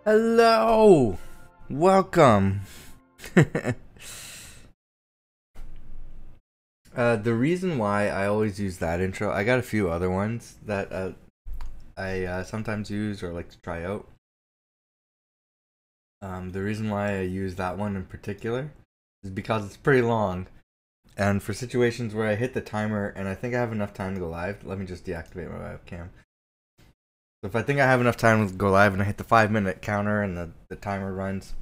Hello! Welcome! The reason why I always use that intro, I got a few other ones that I sometimes use or like to try out. The reason why I use that one in particular is because it's pretty long. And for situations where I hit the timer and I think I have enough time to go live, let me just deactivate my webcam. So if I think I have enough time to go live and I hit the 5-minute counter and the timer runs,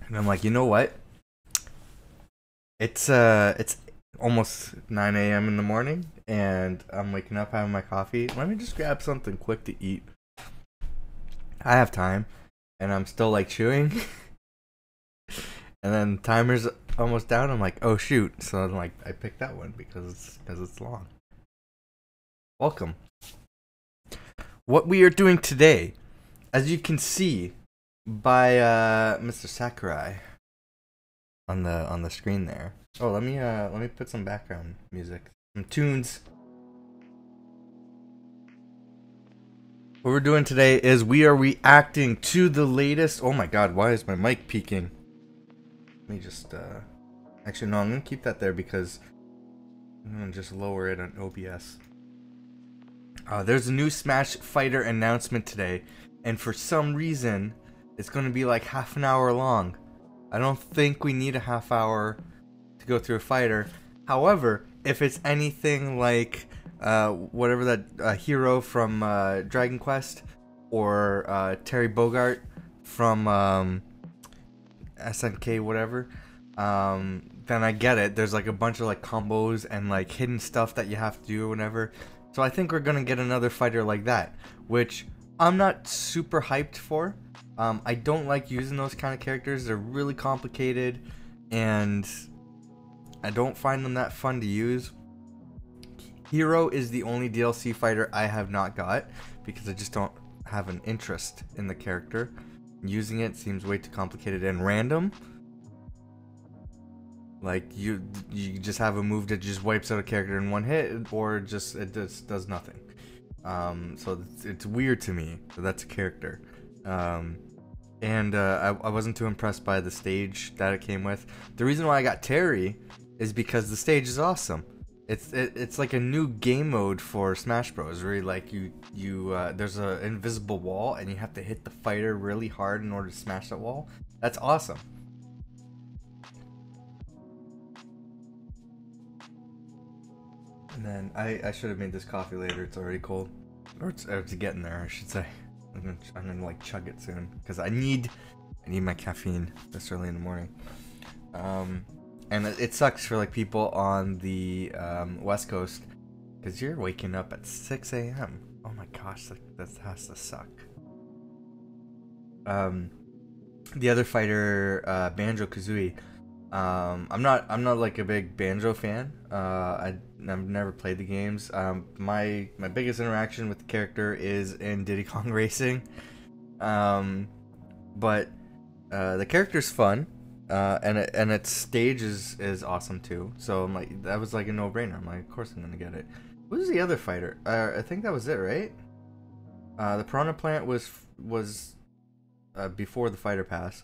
and I'm like, you know what? It's almost 9 a.m. in the morning, and I'm waking up having my coffee. Let me just grab something quick to eat. I have time, and I'm still like chewing. And then timer's almost down. I'm like, oh shoot! So I'm like, I picked that one because it's long. Welcome. What we are doing today, as you can see by Mr. Sakurai on the screen there. Oh, let me put some background music, some tunes. What we're doing today is we are reacting to the latest. Oh my god, why is my mic peaking? Let me just actually no, I'm gonna keep that there because I'm gonna just lower it on OBS. There's a new Smash Fighter announcement today, and for some reason, it's gonna be like half an hour long. I don't think we need a half hour to go through a fighter. However, if it's anything like whatever that hero from Dragon Quest or Terry Bogart from SNK whatever, then I get it. There's like a bunch of like combos and like hidden stuff that you have to do or whatever. So I think we're gonna get another fighter like that, which I'm not super hyped for. I don't like using those kind of characters. They're really complicated, and I don't find them that fun to use. Hero is the only DLC fighter I have not got because I just don't have an interest in the character. Using it seems way too complicated and random. Like you just have a move that just wipes out a character in one hit, or it just does nothing. So it's weird to me that that's a character. I wasn't too impressed by the stage that it came with. The reason why I got Terry is because the stage is awesome. It's like a new game mode for Smash Bros. Where like there's an invisible wall and you have to hit the fighter really hard in order to smash that wall. That's awesome. And then I should have made this coffee later. It's already cold, or it's getting there, I should say. I'm gonna like chug it soon because I need my caffeine this early in the morning. And it sucks for like people on the West Coast because you're waking up at 6 a.m. Oh my gosh, that has to suck. The other fighter, Banjo Kazooie. I'm not like a big Banjo fan. I've never played the games. My biggest interaction with the character is in Diddy Kong Racing. But the character's fun. And its stage is awesome too. So I'm like, that was like a no-brainer. I'm like, of course I'm gonna get it. Who's the other fighter? I think that was it, right? The Piranha Plant was before the fighter pass.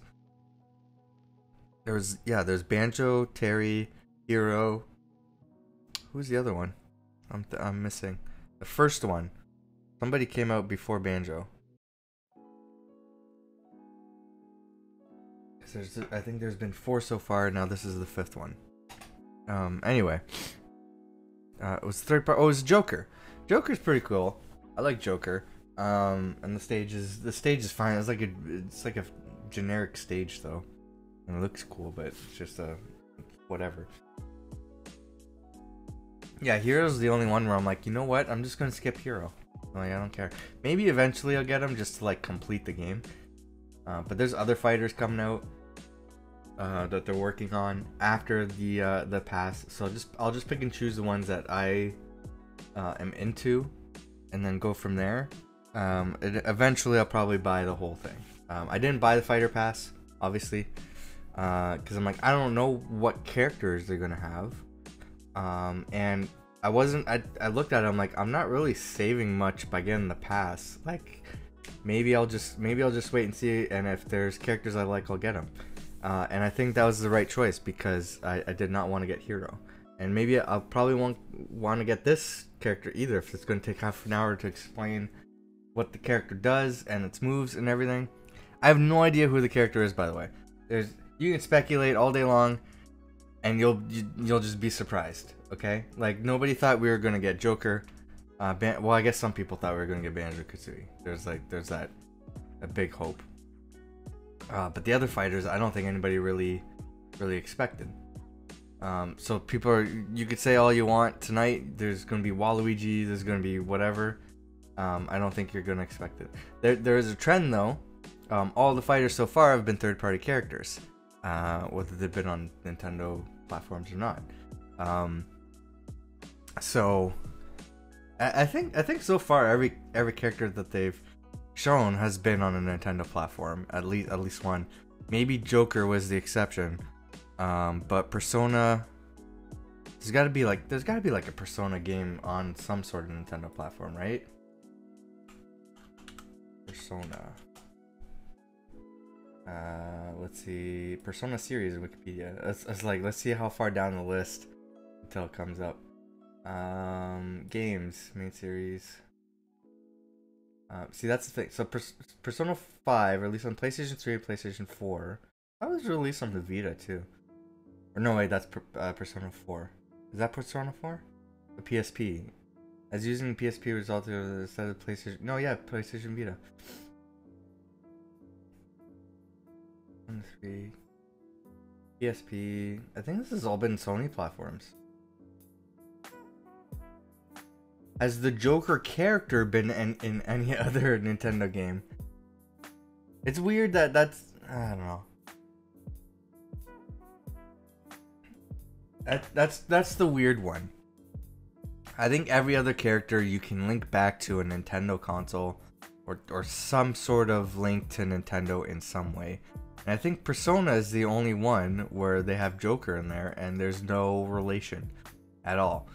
There's Banjo, Terry, Hero. Who's the other one? I'm missing. The first one. Somebody came out before Banjo. I think there's been 4 so far. Now this is the 5th one. Anyway, it was the third part. Oh, it was Joker. Joker's pretty cool. I like Joker. And the stage is fine. It's like a generic stage though, and it looks cool, but it's just whatever. Yeah, Hero's the only one where I'm like, you know what? I'm just gonna skip Hero. Like, I don't care. Maybe eventually I'll get him just to like complete the game. But there's other fighters coming out that they're working on after the pass. So I'll just pick and choose the ones that I am into, and then go from there. Eventually I'll probably buy the whole thing. I didn't buy the fighter pass, obviously, because I'm like, I don't know what characters they're gonna have. And I looked at it, I'm like, I'm not really saving much by getting the pass. Like, maybe I'll just wait and see, and if there's characters I like, I'll get them. And I think that was the right choice because I did not want to get Hero. And maybe I'll probably won't want to get this character either if it's going to take half an hour to explain what the character does and its moves and everything. I have no idea who the character is, by the way. You can speculate all day long, and you'll just be surprised. Okay, like nobody thought we were going to get Joker. Well, I guess some people thought we were going to get Banjo-Kazooie. There's that a big hope. But the other fighters, I don't think anybody really expected. So people are, you could say all you want tonight. There's going to be Waluigi. There's going to be whatever. I don't think you're going to expect it. There is a trend though. All the fighters so far have been third-party characters, whether they've been on Nintendo platforms or not. So I think so far every character that they've shown has been on a Nintendo platform, at least one. Maybe Joker was the exception. But Persona, there's got to be like a Persona game on some sort of Nintendo platform, right? Persona. Let's see, Persona series in Wikipedia. Let's see how far down the list until it comes up. Games, main series. See, that's the thing. So Persona 5 released on PlayStation 3 and PlayStation 4. That was released on the Vita too. Or no, wait, that's Persona 4. Is that Persona 4? The PSP. As using PSP resulted in a set of PlayStation. No, yeah, PlayStation Vita. 1, 3. PSP. I think this has all been Sony platforms. Has the Joker character been in any other Nintendo game? It's weird that's I don't know. That's the weird one. I think every other character you can link back to a Nintendo console or some sort of link to Nintendo in some way. And I think Persona is the only one where they have Joker in there and there's no relation at all.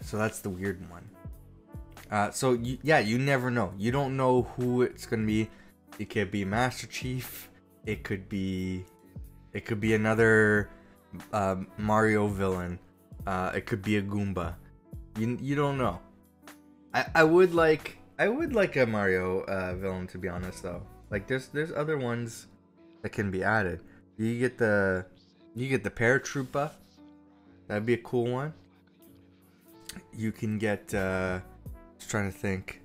So that's the weird one. So you never know. You don't know who it's gonna be. It could be Master Chief. It could be another Mario villain. It could be a Goomba. You don't know. I would like a Mario villain, to be honest though. Like there's other ones that can be added. You get the Paratroopa. That'd be a cool one. You can get just trying to think.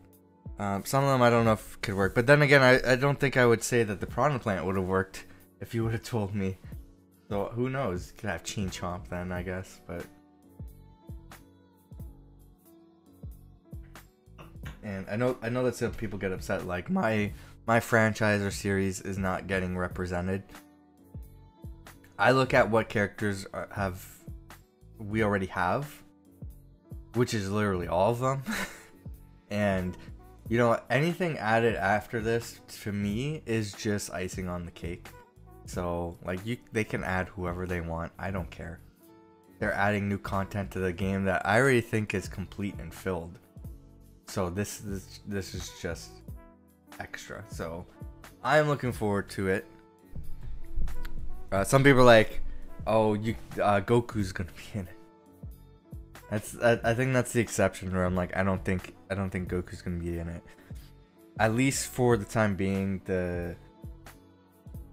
Some of them I don't know if could work, but then again I don't think I would say that the Piranha Plant would have worked if you would have told me. So who knows? You could have Chin Chomp then, I guess, but. And I know that some people get upset, like my franchise or series is not getting represented. I look at what characters we already have, which is literally all of them. And you know, anything added after this to me is just icing on the cake. So like they can add whoever they want. I don't care. They're adding new content to the game that I already think is complete and filled. So this is just extra. So I'm looking forward to it. Some people are like, "Oh, Goku's gonna be in it." I think that's the exception where I'm like, I don't think Goku's gonna be in it. At least for the time being, the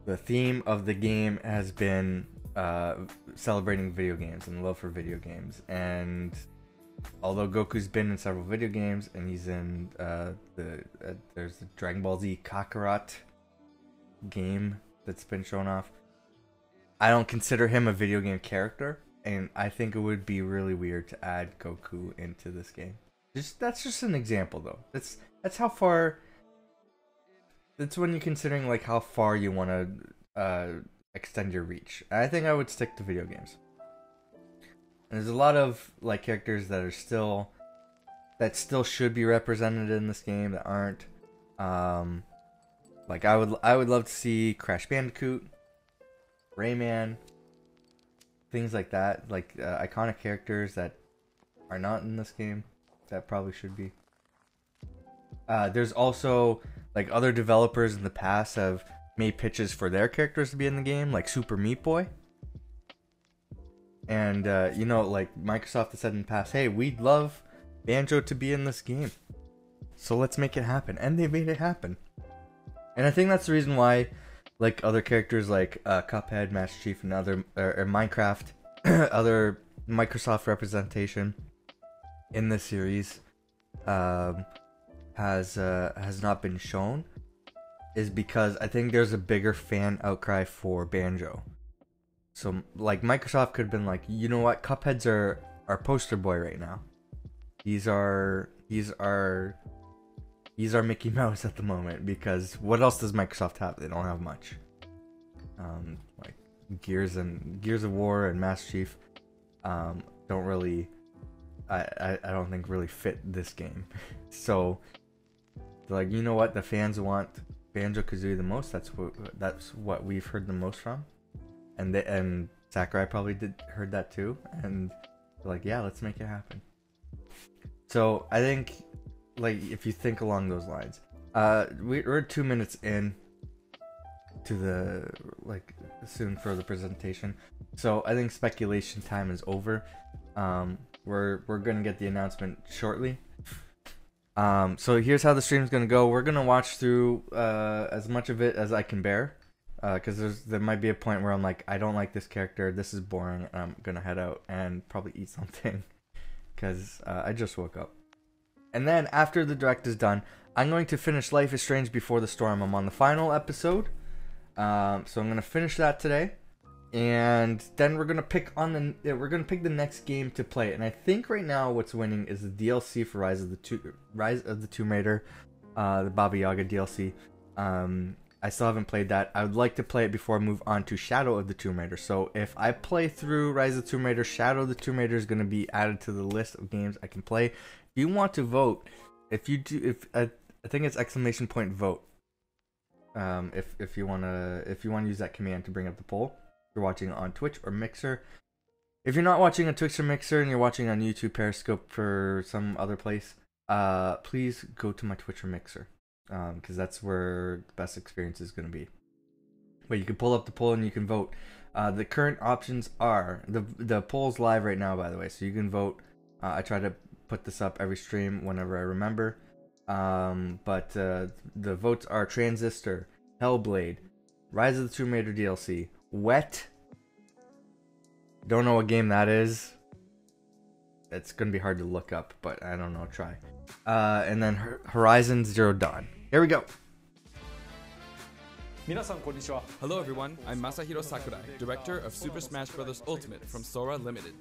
theme of the game has been celebrating video games and love for video games. And although Goku's been in several video games and he's in there's the Dragon Ball Z Kakarot game that's been shown off, I don't consider him a video game character, and I think it would be really weird to add Goku into this game. That's just an example though. That's how far. That's when you're considering like how far you want to extend your reach. I think I would stick to video games. And there's a lot of like characters that still should be represented in this game that aren't. Like I would love to see Crash Bandicoot, Rayman, things like that. Like iconic characters that are not in this game that probably should be. There's also like other developers in the past have made pitches for their characters to be in the game, like Super Meat Boy. And you know, like Microsoft has said in the past, hey, we'd love Banjo to be in this game, so let's make it happen. And they made it happen. And I think that's the reason why, like other characters like Cuphead, Master Chief, and other or Minecraft, other Microsoft representation in this series has not been shown, is because I think there's a bigger fan outcry for Banjo. So like Microsoft could have been like, you know what, Cuphead's our poster boy right now. He's our Mickey Mouse at the moment, because what else does Microsoft have? They don't have much. Like Gears of War and Master Chief don't really, I don't think really fit this game. So like, you know what, the fans want Banjo-Kazooie the most. That's what we've heard the most from, and Sakurai probably heard that too, and like, yeah, let's make it happen. So I think, like, if you think along those lines, we're 2 minutes in to the, like, soon for the presentation, so I think speculation time is over. We're gonna get the announcement shortly. So here's how the stream's gonna go. We're gonna watch through as much of it as I can bear, because there might be a point where I'm like, I don't like this character, this is boring, and I'm gonna head out and probably eat something, because I just woke up. And then after the direct is done, I'm going to finish Life is Strange Before the Storm. I'm on the final episode, so I'm gonna finish that today, and then we're gonna pick the next game to play. And I think right now what's winning is the DLC for Rise of the Tomb Raider, the Baba Yaga DLC. I still haven't played that. I would like to play it before I move on to Shadow of the Tomb Raider. So if I play through Rise of the Tomb Raider, Shadow of the Tomb Raider is going to be added to the list of games I can play. If you want to vote, I think it's !vote. If you wanna use that command to bring up the poll. If you're watching on Twitch or Mixer. If you're not watching on Twitch or Mixer and you're watching on YouTube, Periscope, or some other place, please go to my Twitch or Mixer, because that's where the best experience is going to be. But you can pull up the poll and you can vote. The current options are, the poll's live right now, by the way, so you can vote. I try to put this up every stream whenever I remember. But the votes are Transistor, Hellblade, Rise of the Tomb Raider DLC, Wet. Don't know what game that is. It's gonna be hard to look up, but I don't know. Try. And then Horizon Zero Dawn. Here we go. Hello everyone, I'm Masahiro Sakurai, director of Super Smash Bros. Ultimate from Sora Limited.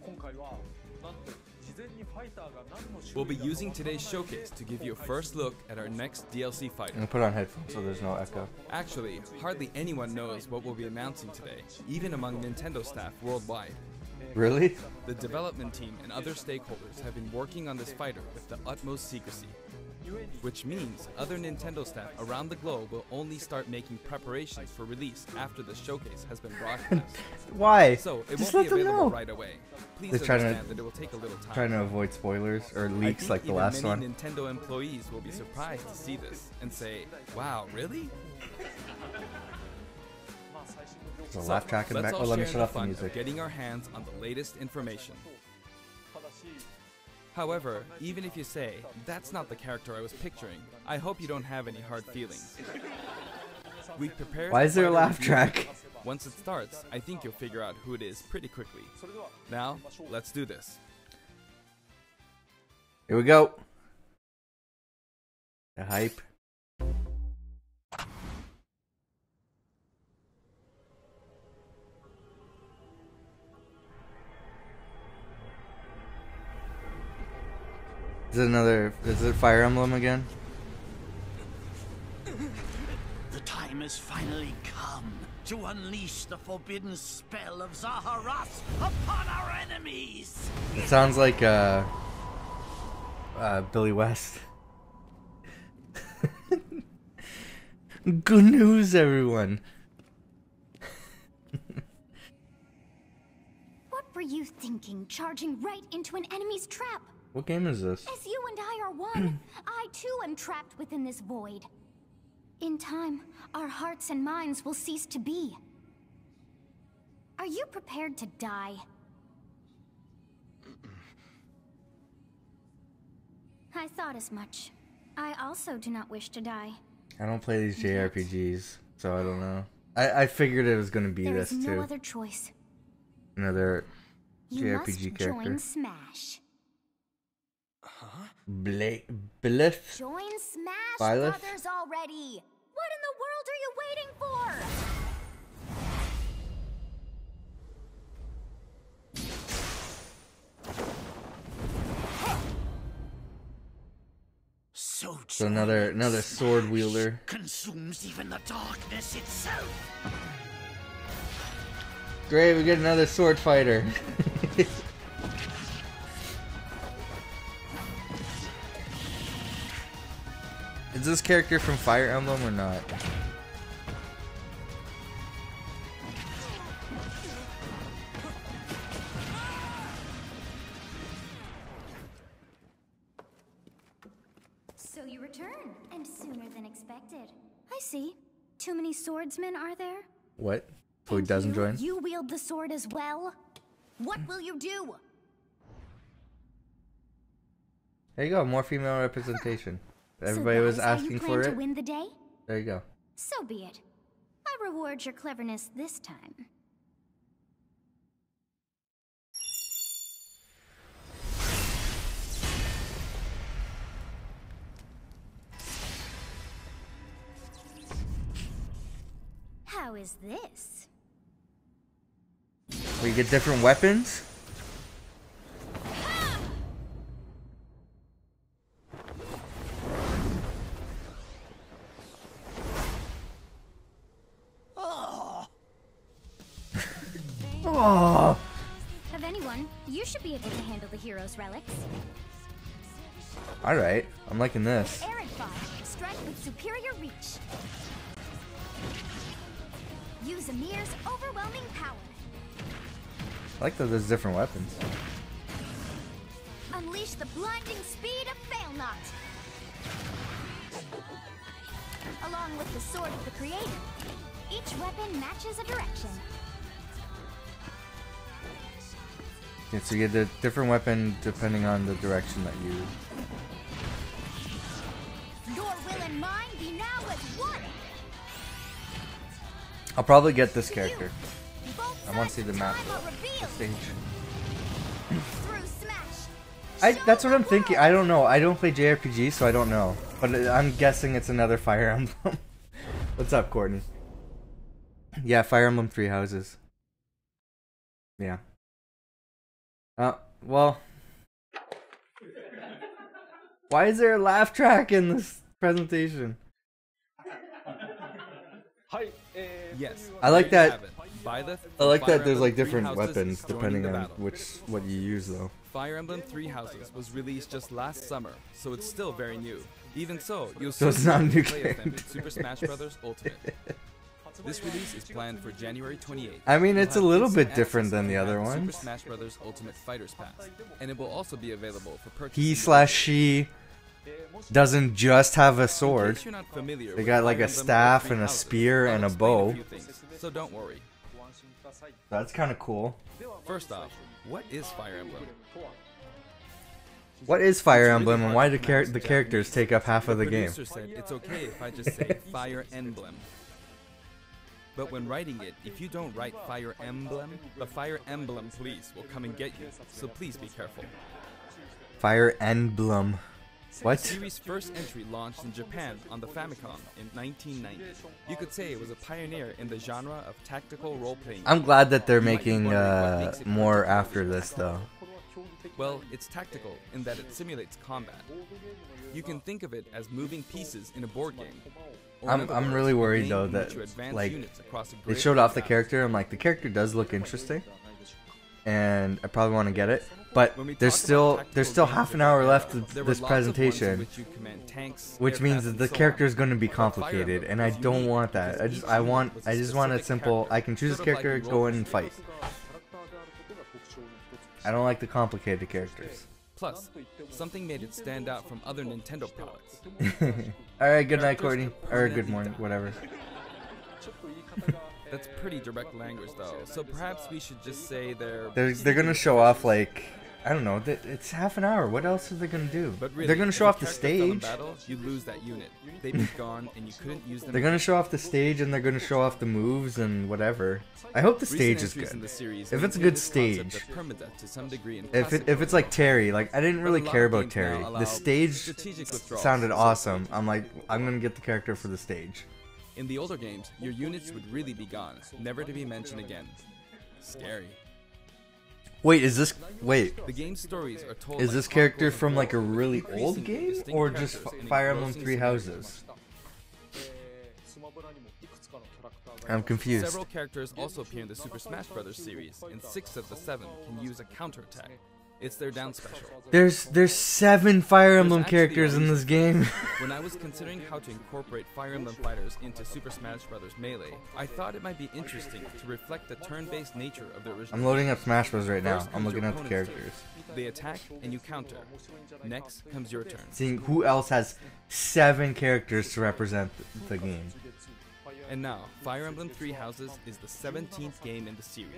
We'll be using today's showcase to give you a first look at our next DLC fighter. I'm gonna put on headphones so there's no echo. Actually, hardly anyone knows what we'll be announcing today, even among Nintendo staff worldwide. Really? The development team and other stakeholders have been working on this fighter with the utmost secrecy. Which means other Nintendo staff around the globe will only start making preparations for release after the showcase has been broadcast. Why? So it Just won't let be them available know. right away. Please They're understand that it will take a little time. Trying to avoid spoilers or leaks like the last many one. Nintendo employees will be surprised to see this and say, "Wow, really?" There's a laugh track in the let's back. all Oh, let me share shut in the off the fun music. of getting our hands on the latest information. However, even if you say, "That's not the character I was picturing," I hope you don't have any hard feelings. We've prepared. Why is there a fighter laugh review track? video. Once it starts, I think you'll figure out who it is pretty quickly. Now, let's do this. Here we go. The hype. Is it Fire Emblem again? The time has finally come to unleash the forbidden spell of Zaharas upon our enemies! It sounds like Billy West. Good news, everyone. What were you thinking, charging right into an enemy's trap? What game is this? As you and I are one, I too am trapped within this void. In time, our hearts and minds will cease to be. Are you prepared to die? I thought as much. I also do not wish to die. I don't play these JRPGs, so I don't know. I figured it was gonna be There this is too. no other choice. Another You JRPG must character. join Smash. Byleth? Join Smash Byleth? Brothers already! What in the world are you waiting for? So another sword wielder. consumes even the darkness itself. Great, we get another sword fighter. Is this character from Fire Emblem or not? So you return, and sooner than expected. I see. Too many swordsmen, are there? What? So he And doesn't you? join? You wield the sword as well? What will you do? There you go, more female representation. Everybody So that was is how you asking plan for to it. win the day? There you go. So be it. I reward your cleverness this time. How is this? We get different weapons? Oh. Of anyone, you should be able to handle the hero's relics. Alright, I'm liking this. Arid fire, strike with superior reach. Use Amir's overwhelming power. I like that there's different weapons. Unleash the blinding speed of Failnaught. Along with the sword of the creator, each weapon matches a direction. Okay, so you get a different weapon depending on the direction that you... Your will and mine be now as one. I'll probably get this character. Both I want to see sides the of map, time are the revealed. stage. Through Smash. That's what I'm thinking. I don't know. I don't play JRPG, so I don't know. But I'm guessing it's another Fire Emblem. What's up, Courtney? Yeah, Fire Emblem Three Houses. Yeah. Well. Why is there a laugh track in this presentation? Yes. I like there you that. have it. Byleth I like from Fire that there's Emblem like Three different Houses weapons joining depending the on battle. what you use though. Fire Emblem Three Houses was released just last summer, so it's still very new. Even so, you'll So it's still not a be new able to play as them in character. Super Smash Bros. Ultimate. This release is planned for January 28th. I mean, You'll it's a have little instant bit different access than the to other the ones. Super Smash Bros. Ultimate Fighters Pass, and it will also be available for purchase. He/she doesn't just have a sword. In case you're not familiar They with got like Fire a Emblem staff Three and a Houses, spear I'll and a explain bow. few things, so don't worry. That's kind of cool. First off, what is Fire Emblem? What is Fire It's really Emblem and hard why to do pronounce the in characters Japanese. take up half of the game? producer said it's okay if I just say Fire Emblem. But when writing it, if you don't write Fire Emblem, the Fire Emblem police will come and get you, so please be careful. Fire Emblem. The What? series' first entry launched in Japan on the Famicom in 1990. You could say it was a pioneer in the genre of tactical role-playing. I'm glad that they're You might be making wondering what makes it more particular after to this though. Well, it's tactical in that it simulates combat. You can think of it as moving pieces in a board game. Or in other I'm words, really a worried game though in that which you advance like units across a they grid showed of off the battles. character. I'm like, the character does look interesting, and I probably want to get it. But When we there's talk about still tactical half games an of hour the left era, of there were this lots of ones in presentation, which you command tanks, which means aircraft, that and the so on. character is going to be But Fire complicated, Emblem and I was don't unique want that. because I just each want unit it was a simple. specific I can choose a character, character, sort of go like in in and fight. role-playing. I don't like the complicated characters. Plus, something made it stand out from other Nintendo products. Alright, good night, Courtney. Or good morning, whatever. That's pretty direct language, though, so perhaps we should just say They're gonna show off, like, I don't know, it's half an hour. What else are they gonna do? But really, they're gonna show off the stage. Battle, you lose that unit. They'd be gone, and you couldn't use them. They're gonna show off the stage, and they're gonna show off the moves and whatever. I hope the stage is good. If it's a good stage. If it's like Terry, like I didn't really care about Terry. The stage sounded awesome. I'm like, I'm gonna get the character for the stage. In the older games, your units would really be gone, never to be mentioned again. Scary. Wait, The game's stories are told is this character from like a really old game or just Fire Emblem Three Houses? I'm confused. Several characters also appear in the Super Smash Bros. Series, and 6 of the 7 can use a counterattack. It's their down special. There's 7 Fire Emblem characters in this game. When I was considering how to incorporate Fire Emblem fighters into Super Smash Bros. Melee, I thought it might be interesting to reflect the turn-based nature of the original. I'm loading up Smash Bros. Right now. First I'm comes looking your at the opponent's characters. turn. They attack and you counter. Next comes your turn. Seeing who else has 7 characters to represent the game. And now, Fire Emblem Three Houses is the 17th game in the series.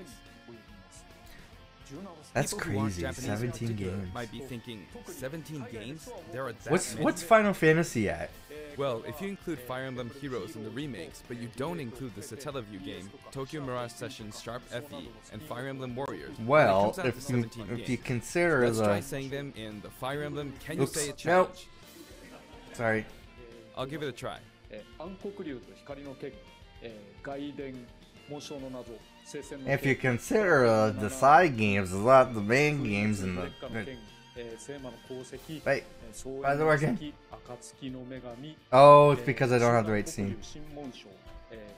That's People who aren't crazy. Japanese 17 games. might be thinking, 17 games? There are that many? What's Final Fantasy at? Well, if you include Fire Emblem Heroes in the remakes, but you don't include the Satellaview game, Tokyo Mirage Sessions Sharp FE, and Fire Emblem Warriors, Well, then it comes out to 17 if you games. consider Let's try the saying them in the Fire Emblem Can You Oops, Say It nope. challenge. sorry. I'll give it a try. 暗黒竜と光の剣、外伝紋章の謎、聖戦の If you consider the side games a lot, the main games and the 聖魔の功績、 wait, 総 why is it working? 暁の女神、 Oh, it's because I don't have the right scene. 新紋章、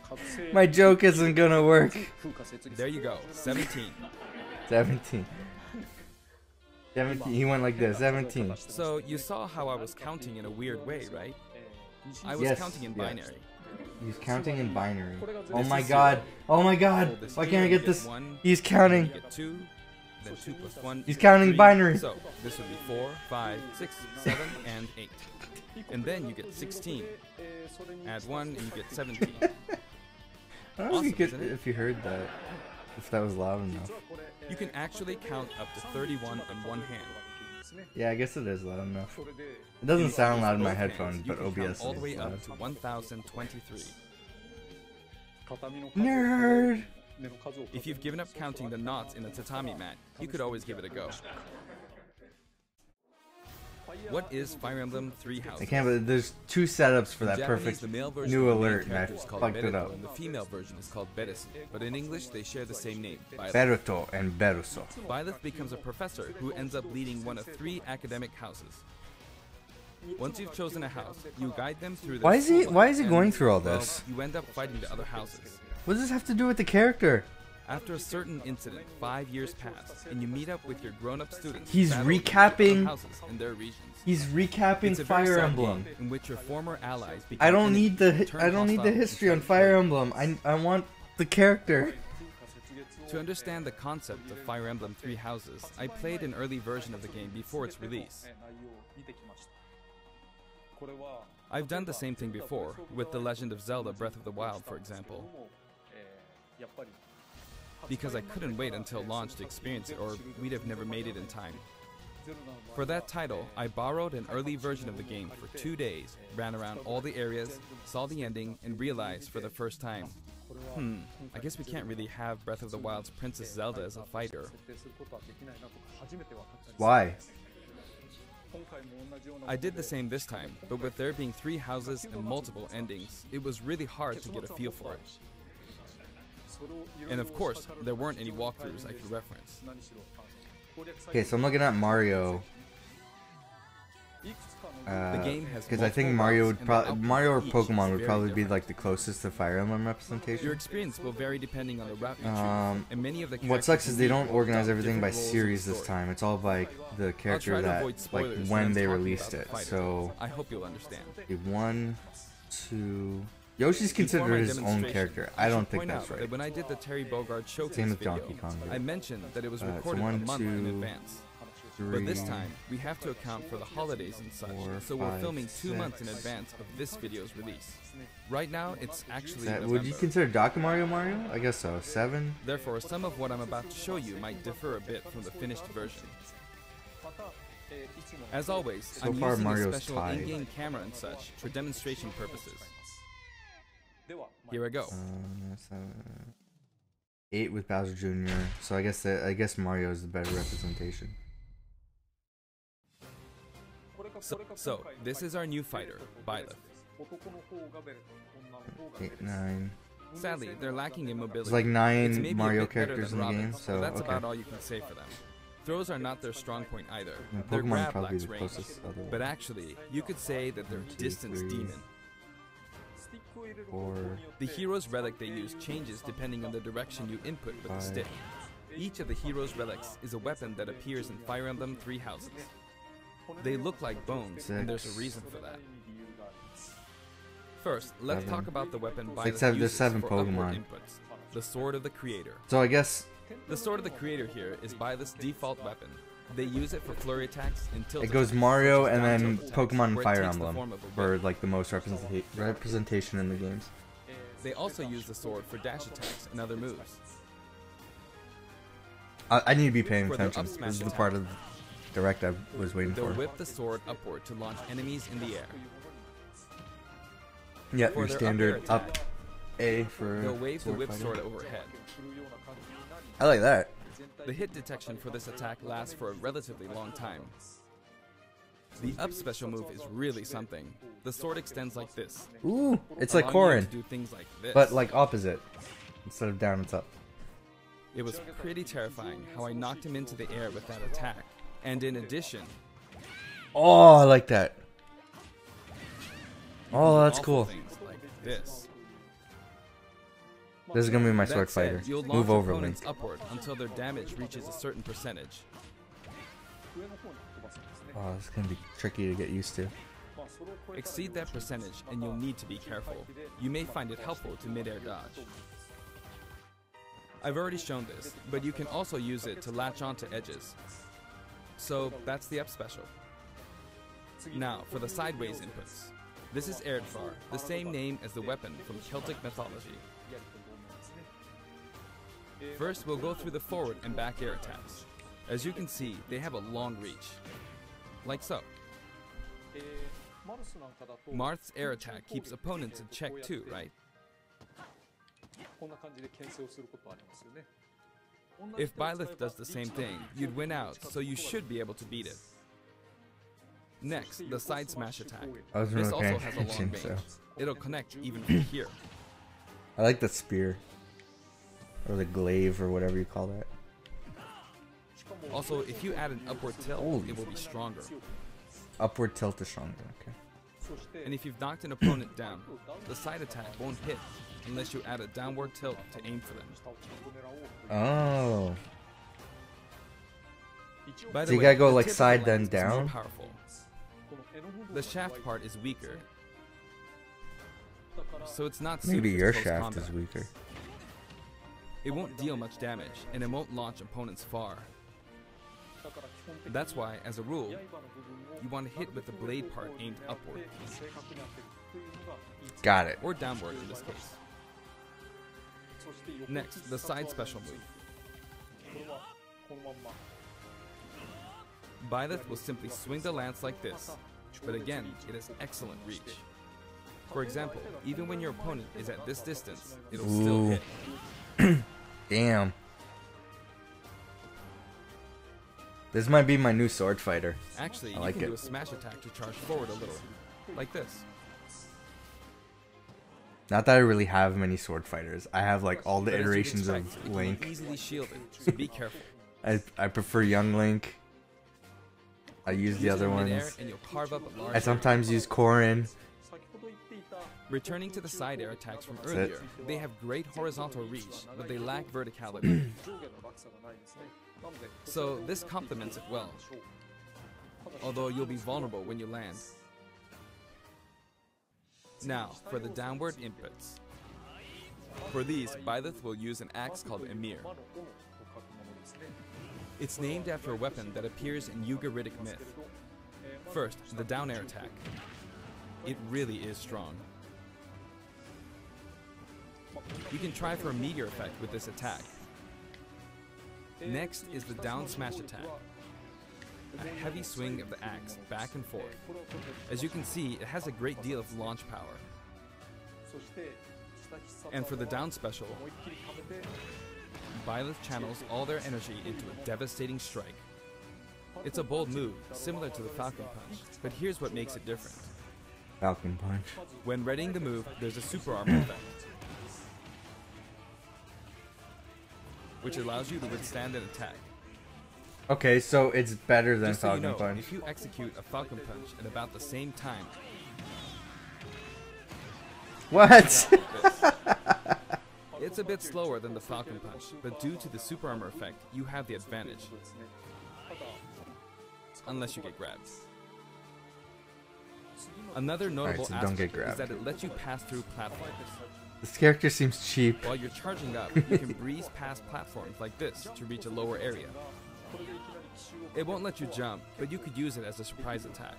覚醒 My joke isn't gonna work. 風化雪 There you go, 17. 17. 17. He went like this. 17. So you saw how I was counting in a weird way, right? I was Yes, counting in yes. binary. He's counting in binary. Oh This my is god. Oh my So god. this Why here, can't I you get this? one, He's you counting. get 2, then 2 plus 1. He's counting 3. binary. So this would be 4, 5, 6, 7, and 8. And then you get 16. Add 1 and you get 17. I don't know if you Awesome, could, isn't it? if you heard that. If that was loud enough. You can actually count up to 31 on one hand. Yeah, I guess it is loud enough. It doesn't sound loud in my Both headphones, hands, you but can count OBS all the way is up loud. to 1023. 畳の数 Nerd. 根の数を If you've given up counting the knots in a tatami mat, you could always give it a go. What is Fire Emblem Three Houses? I can't believe there's 2 setups for In that Japanese, perfect the male version new of the main alert, and I character is called fucked it Beruto, up. and the female version is called Beresu. But in English, they share the same name, Byleth. Beruto and Beruso. Byleth becomes a professor who ends up leading one of 3 academic houses. Once you've chosen a house, you guide them through their Why is he- school why life, is he and, going through all well, this? you end up fighting the other houses. What does this have to do with the character? After a certain incident, 5 years pass, and you meet up with your grown-up students. He's battling each recapping- other houses in their regions. He's recapping It's a very Fire sad Emblem. game in which your former allies become I don't need enemies, the turn I don't need the hostile, and history on fight Fire for you. Emblem. I want the character. To understand the concept of Fire Emblem Three Houses, I played an early version of the game before its release. 内容を見てきました。これは I've done the same thing before, with The Legend of Zelda Breath of the Wild, for example, やっぱり because I couldn't wait until launch to experience it, or we'd have never made it in time. For that title, I borrowed an early version of the game for 2 days, ran around all the areas, saw the ending, and realized for the first time, I guess we can't really have Breath of the Wild's Princess Zelda as a fighter. 設定することはできないなと初めて分かったり Why? 今回も同じような I did the same this time, but with there being 3 houses and multiple endings, it was really hard to get a feel for it. それをいろいろ And of course, there weren't any walkthroughs I could reference. 何しろ攻略サイ Okay, so I'm looking at Mario いくつかの The game has because I think multiple Mario routes, would and the probably output Mario or of each is Pokemon would very probably be different. like the closest to Fire Emblem Your representation. experience will vary depending on the route you choose, and many of the What sucks is they don't characters organize adopt everything by different roles in series the this story. time. It's all by the I'll character try to that avoid like spoilers when I'm they talking released about it. the fighter. So I hope you'll understand. 1, 2. Yoshi's Before considered my his own demonstration, character. I I should don't think point that's out right. that when I did the Terry Bogard showcase Same with video, Donkey Kong. I mentioned that it was It's recorded a 1, month in 2. advance. But this time, we have to account for the holidays and such, so we're filming 2 months in advance of this video's release. Right now, it's actually November. Would you consider Dr. Mario? I guess so. 7? Therefore, some of what I'm about to show you might differ a bit from the finished version. As always, I'm far, using Mario's a special tied. in-game camera and such for demonstration purposes. Here I go. 8 with Bowser Jr. So I guess Mario is the better representation. So this is our new fighter, Byleth. 8, 9. Sadly, they're lacking in mobility. There's like It's 9 maybe a Mario bit better characters in than the game, Robin's, so but that's okay. about all you can say for them. Throws are not their strong point either. And Their Pokemon grab probably lacks the range, closest other but actually, you could say that they're 1, 2, distance 3, demon. 4. The hero's relic they use changes depending on the direction you input with the 5. stick. Each of the hero's relics is a weapon that appears in Fire Emblem Three Houses. They look like bones, and there's a reason for that. First, let's 7. talk about the weapon Like Byleth there's uses 7 for upward Pokemon. inputs. The Sword of the Creator. So I guess The Sword of the Creator here is Byleth's default weapon. They use it for flurry attacks and tilt it goes attacks, Mario such as and down then tilt attacks, Pokemon and where it Fire takes the Emblem form of a for whip. like the most representation in the games. They also use the sword for dash attacks and other moves. I need to be paying For their attention. up smash This is the attack. part of the direct I was waiting They'll for. whip the sword upward to launch enemies in the air. Yeah, For your their standard up air up A for They'll wave the sword whip fighting. sword overhead. I like that. The hit detection for this attack lasts for a relatively long time. The up special move is really something. The sword extends like this. Ooh, it's like allowing you Corrin, to do things like this. but like opposite. Instead of down, it's up. It was pretty terrifying how I knocked him into the air with that attack. And in addition, Oh, I like that. you Oh, can do that's awful cool. things like this. This is gonna be my That sword said, fighter. you'll launch Move over, Link. opponents upward until their damage reaches a certain percentage. Oh, this is gonna be tricky to get used to. Exceed that percentage and you'll need to be careful. You may find it helpful to mid-air dodge. I've already shown this, but you can also use it to latch onto edges. So that's the up special. Now for the sideways inputs. This is Erdvar, the same name as the weapon from Celtic mythology. First we'll go through the forward and back air attacks. As you can see, they have a long reach. Like so. Marth's air attack keeps opponents in check too, right? If Byleth does the same thing, you'd win out, so you should be able to beat it. Next, the side smash attack. I wasn't This really also paying has a long attention, range. so It'll connect even from here. I like the spear or the glaive or whatever you call that. Also, if you add an upward tilt, Holy it will be stronger. Upward tilt is stronger. Okay. And if you've knocked an opponent down, the side attack won't hit unless you add a downward tilt to aim for them. Oh. By So the you way, gotta go the like tip of side the then lens is more down? powerful. The shaft part is weaker, so it's not suited Maybe for your close shaft combat. is weaker. It won't deal much damage, and it won't launch opponents far. That's why, as a rule, you want to hit with the blade part aimed upward, Got it. or downward in this case. Next, the side special move. Byleth will simply swing the lance like this, but again, it has excellent reach. For example, even when your opponent is at this distance, it'll still Ooh. hit. Damn. This might be my new sword fighter. Actually, I you like can it. do a smash attack to charge forward a little, like this. Not that I really have many sword fighters. I have like all the But as you iterations expect, of it can be Link. easily shielded, so be careful. I prefer young Link. I use the Use it other in midair ones. and you'll carve up a large I sometimes use Corrin. Returning to the side air attacks from That's it. earlier, they have great horizontal reach, but they lack verticality. So this complements it well, although you'll be vulnerable when you land. Now, for the downward inputs. For these, Byleth will use an axe called Emir. It's named after a weapon that appears in Ugaritic myth. First, the down air attack. It really is strong. You can try for a meteor effect with this attack. Next is the down smash attack. A heavy swing of the axe back and forth. As you can see, it has a great deal of launch power. And for the down special, Byleth channels all their energy into a devastating strike. It's a bold move, similar to the Falcon Punch, but here's what makes it different. Falcon Punch. When readying the move, there's a super armor effect, which allows you to withstand an attack. Okay, so it's better than Just so you Falcon know, Punch. if you execute a Falcon Punch at about the same time, What? it's a bit slower than the Falcon Punch, but due to the super armor effect, you have the advantage. Unless you get grabbed. Another notable so don't get aspect is grabbed. that it lets you pass through platforms. This character seems cheap. While you're charging up, you can breeze past platforms like this to reach a lower area. It won't let you jump, but you could use it as a surprise attack.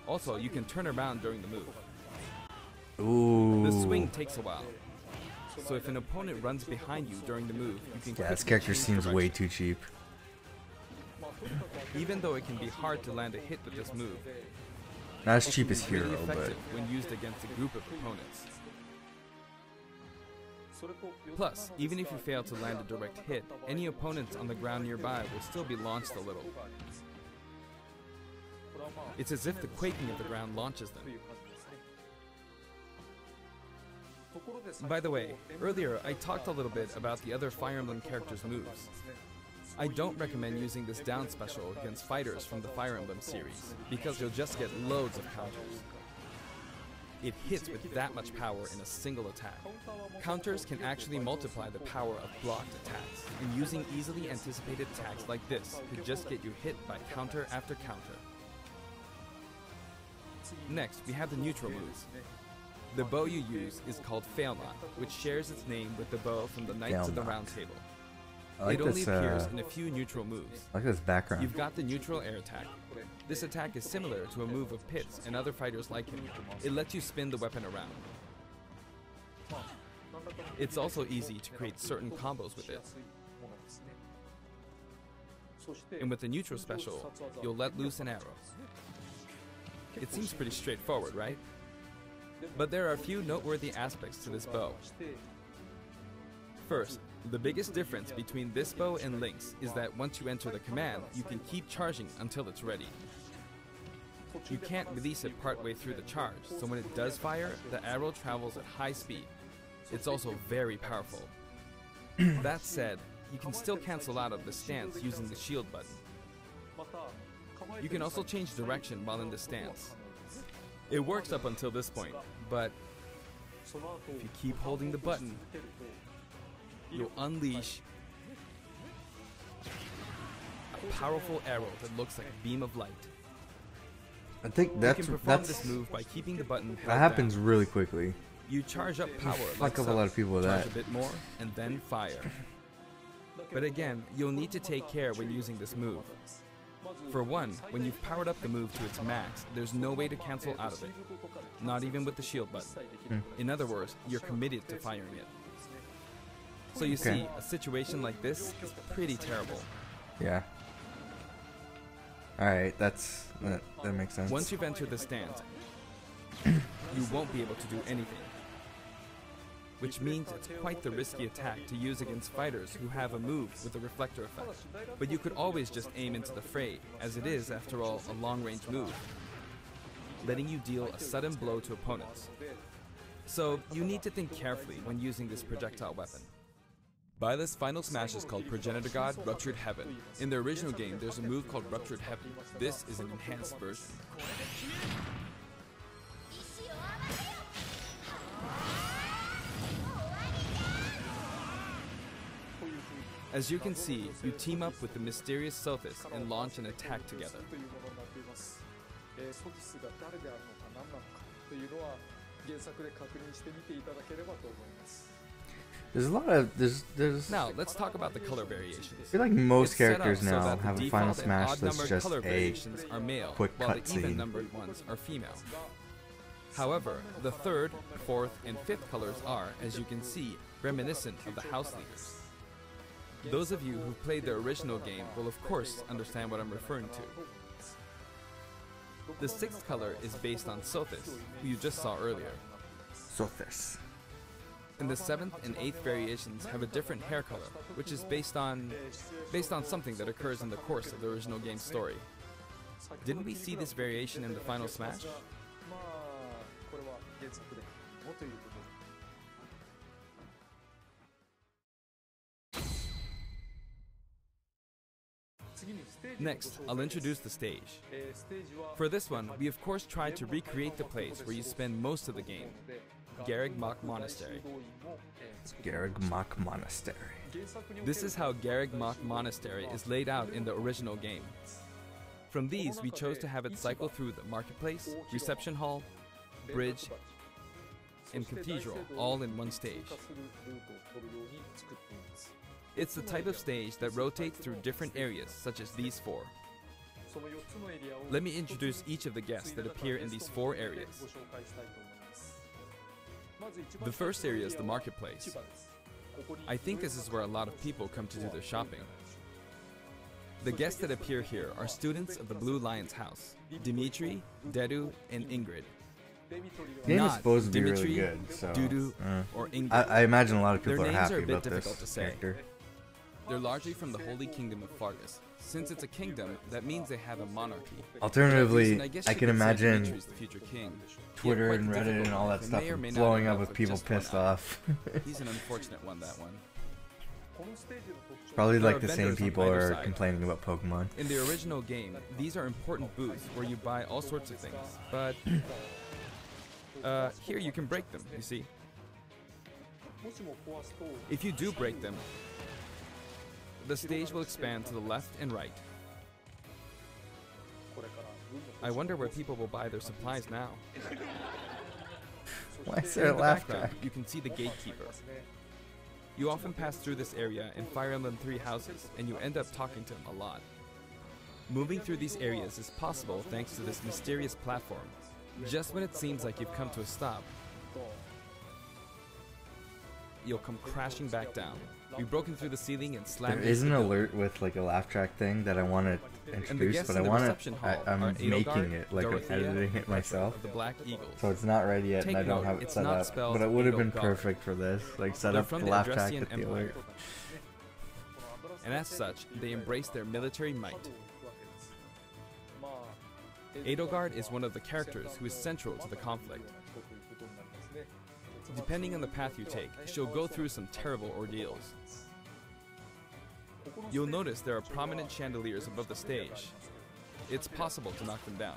Also, you can turn around during the move. Ooh. The swing takes a while, so if an opponent runs behind you during the move, you can Yeah, this quickly character change seems way direction. too cheap. Even though it can be hard to land a hit with this move, Not as it cheap can as be really Hero, but effective when used against a group of opponents. Plus, even if you fail to land a direct hit, any opponents on the ground nearby will still be launched a little. It's as if the quaking of the ground launches them. By the way, earlier I talked a little bit about the other Fire Emblem characters' moves. I don't recommend using this down special against fighters from the Fire Emblem series, because you'll just get loads of counters. It hits with that much power in a single attack. Counters can actually multiply the power of blocked attacks, and using easily anticipated attacks like this could just get you hit by counter after counter. Next, we have the neutral moves. The bow you use is called Failnaught, which shares its name with the bow from the Knights of the Failnaught. Round Table. I like It only this. appears in a few neutral moves. I like this background. You've got the neutral air attack. This attack is similar to a move of Pit's and other fighters like him. It lets you spin the weapon around. It's also easy to create certain combos with it. And with the neutral special, you'll let loose an arrow. It seems pretty straightforward, right? But there are a few noteworthy aspects to this bow. First, the biggest difference between this bow and Link's is that once you enter the command, you can keep charging until it's ready. You can't release it partway through the charge, so when it does fire, the arrow travels at high speed. It's also very powerful. That said, you can still cancel out of the stance using the shield button. You can also change direction while in the stance. It works up until this point, but if you keep holding the button, you'll unleash a powerful arrow that looks like a beam of light. I think You that's can perform this move by keeping the button held that happens down. really quickly. You charge up power Fuck like up so. a lot of people with Charge that. a bit more, and then fire. But again, you'll need to take care when using this move. For one, when you've powered up the move to its max, there's no way to cancel out of it. Not even with the shield button. In other words, you're committed to firing it. So you Okay. see, a situation like this is pretty terrible. Yeah. Alright, that makes sense. Once you've entered the stance, you won't be able to do anything. Which means it's quite the risky attack to use against fighters who have a move with a reflector effect. But you could always just aim into the fray, as it is, after all, a long-range move, letting you deal a sudden blow to opponents. So you need to think carefully when using this projectile weapon. Byleth's final smash is called Progenitor God Ruptured Heaven. In the original game, there's a move called Ruptured Heaven. This is an enhanced version. As you can see, you team up with the mysterious Sophis and launch an attack together. ソフィスが誰であるのか何なのかというのは原作で確認してみていただければと思います。There's a lot of there's. Now, let's talk about the color variations. I feel like most It's set up characters so now that the have a default final and smash that's odd-numbered just color a variations are male, quick while the cutscene. even-numbered ones are female. However, the third, fourth, and fifth colors are, as you can see, reminiscent of the house leaders. Those of you who've played the original game will of course understand what I'm referring to. The sixth color is based on Sothis, who you just saw earlier. Sothis. And the seventh and eighth variations have a different hair color, which is based on something that occurs in the course of the original game's story. Didn't we see this variation in the final Smash? Next, I'll introduce the stage. For this one, we of course tried to recreate the place where you spend most of the game, Garreg Mach Monastery. Garreg Mach Monastery. This is how Garreg Mach Monastery is laid out in the original game. From these, we chose to have it cycle through the marketplace, reception hall, bridge, and cathedral all in one stage. It's the type of stage that rotates through different areas, such as these four. Let me introduce each of the guests that appear in these four areas. The first area is the marketplace. I think this is where a lot of people come to do their shopping. The guests that appear here are students of the Blue Lion's house, Dimitri, Dedu, and Ingrid. The game is Not supposed to be Dimitri, really good, so Dudu, or Ingrid. I imagine a lot of Their people are names happy are a bit about difficult this to say. character. They're largely from the Holy Kingdom of Fargus. Since it's a kingdom, that means they have a monarchy. Alternatively, For that reason, I guess can you could say imagine Dimitri's the future king. Twitter He had and quite Reddit and difficult all that life, stuff may or may not blowing end up with with people just one pissed eye. off. He's an unfortunate one, that one. Probably There like are the same vendors on people either are side. complaining about Pokemon. In the original game, these are important booths where you buy all sorts of things, but here you can break them, you see. If you do break them, the stage will expand to the left and right. I wonder where people will buy their supplies now. Why is there a In the laugh background, track? you can see the gatekeeper. You often pass through this area in Fire Emblem 3 houses, and you end up talking to him a lot. Moving through these areas is possible thanks to this mysterious platform. Just when it seems like you've come to a stop, you'll come crashing back down. We've broken through the ceiling and slammed There into is an the building. alert with like a laugh track thing that I want to introduce, guests but I in the want reception to. hall I'm are making Edelgard, it, like I'm Dorothea, editing it myself, of the Black Eagles. so it's not ready yet, and Take I don't note, have it it's set not up. spelled But it would have been Edelgard. perfect for this, like set They're up from the the laugh track Adressian with the Empire. alert. And as such, they embrace their military might. Edelgard is one of the characters who is central to the conflict. Depending on the path you take, she'll go through some terrible ordeals. You'll notice there are prominent chandeliers above the stage. It's possible to knock them down.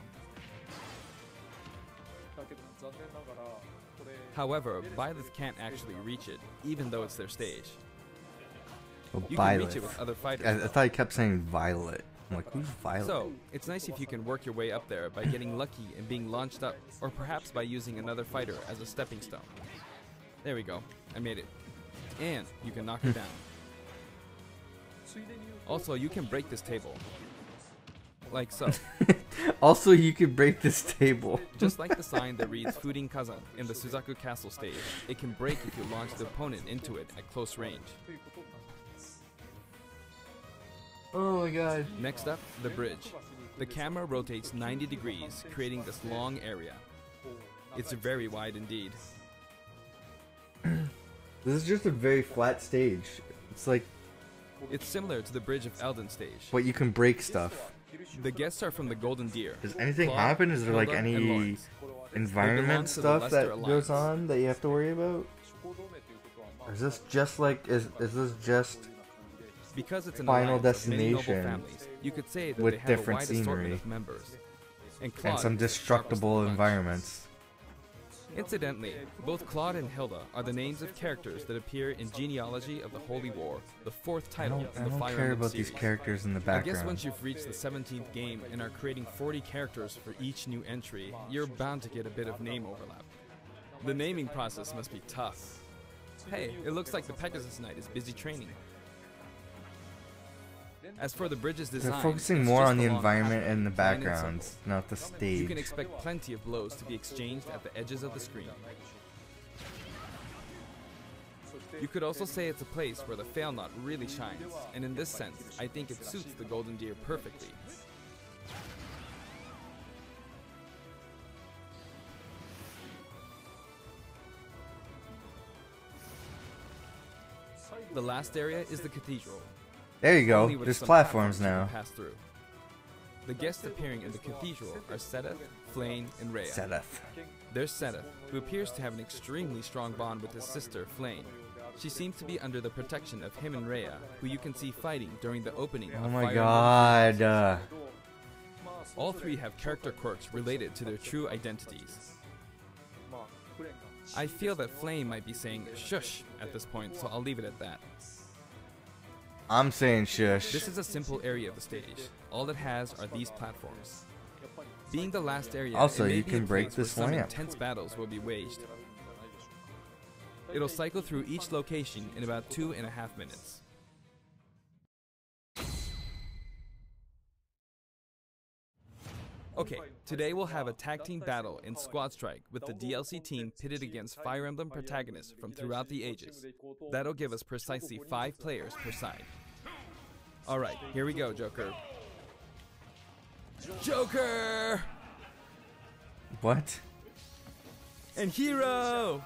However, Byleth can't actually reach it, even though it's their stage. Oh, You can reach it Byleth. with other fighters. I thought he kept saying Violet. I'm like, who's Violet? So, it's nice if you can work your way up there by getting lucky and being launched up, or perhaps by using another fighter as a stepping stone. There we go, I made it. And you can knock her down. Also, you can break this table. Like so. Also, you could break this table. Just like the sign that reads Fudin Kazan in the Suzaku Castle stage, it can break if you launch the opponent into it at close range. Oh my god. Next up, the bridge. The camera rotates 90 degrees, creating this long area. It's very wide indeed. This is just a very flat stage. It's like, It's similar to the Bridge of Elden stage. but you can break stuff. The guests are from the Golden Deer. Does anything Claude, happen? Is there like Hilda, and any Lawrence. environment belong to the stuff Leicester that Alliance. goes on that you have to worry about? Or is this just like, is this just Because it's an Final alliance of many noble Destination families, you could say that with they have different a wide assortment scenery of members. And, and Claude some is the sharpest of destructible the bunch. environments? Incidentally, both Claude and Hilda are the names of characters that appear in Genealogy of the Holy War, the fourth I title don't, in I the don't Fire care Emblem about series. these characters in the I background. guess once you've reached the 17th game and are creating 40 characters for each new entry, you're bound to get a bit of name overlap. The naming process must be tough. Hey, it looks like the Pegasus Knight is busy training. As for the bridge's design, They're focusing it's more just on the a long environment pathway, and the plain and backgrounds, simple. not the stage. You can expect plenty of blows to be exchanged at the edges of the screen. You could also say it's a place where the fail knot really shines, and in this sense, I think it suits the Golden Deer perfectly. The last area is the cathedral. There you go. Only with There's some platforms you can now. pass through. The guests appearing in the cathedral are Seth, Flayn, and Rhea. Sedeth. There's Seth, who appears to have an extremely strong bond with his sister, Flayn. She seems to be under the protection of him and Rhea, who you can see fighting during the opening Oh of my Fire god. Emblem Three. All three have character quirks related to their true identities. I feel that Flayn might be saying shush at this point, so I'll leave it at that. I'm saying shush. This is a simple area of the stage. All it has are these platforms. Being the last area, Also, it may you be can a break place where this some lamp. intense battles will be waged. It'll cycle through each location in about 2.5 minutes. Okay, today we'll have a tag team battle in Squad Strike with the DLC team pitted against Fire Emblem protagonists from throughout the ages. That'll give us precisely 5 players per side. Alright, here we go, Joker. Joker! What? And Hero!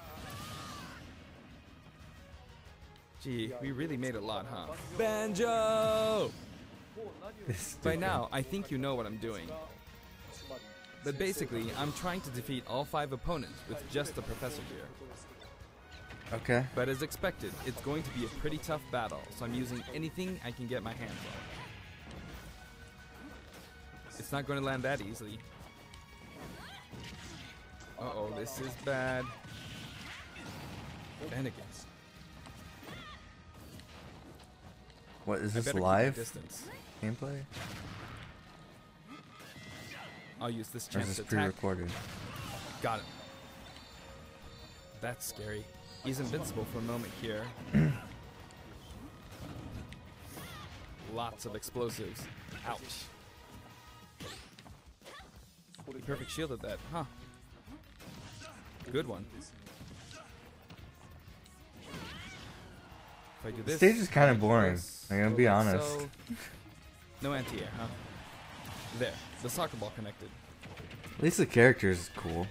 Gee, we really made a lot, huh? Banjo! This is By stupid. now, I think you know what I'm doing. But basically, I'm trying to defeat all 5 opponents with just the Professor gear. Okay. But as expected, it's going to be a pretty tough battle, so I'm using anything I can get my hands on. It's not going to land that easily. Uh-oh, this is bad. Then again. What is I this better keep my live distance. gameplay? I'll use this Or is chance this to attack. pre-recorded? Got him. That's scary. He's invincible for a moment here. Lots of explosives. Ouch. He perfect shielded that, huh? Good one. If I do The this, stage is kind of boring. this, I'm gonna be like honest. so. No anti-air, huh? There, the soccer ball connected. At least the character is cool.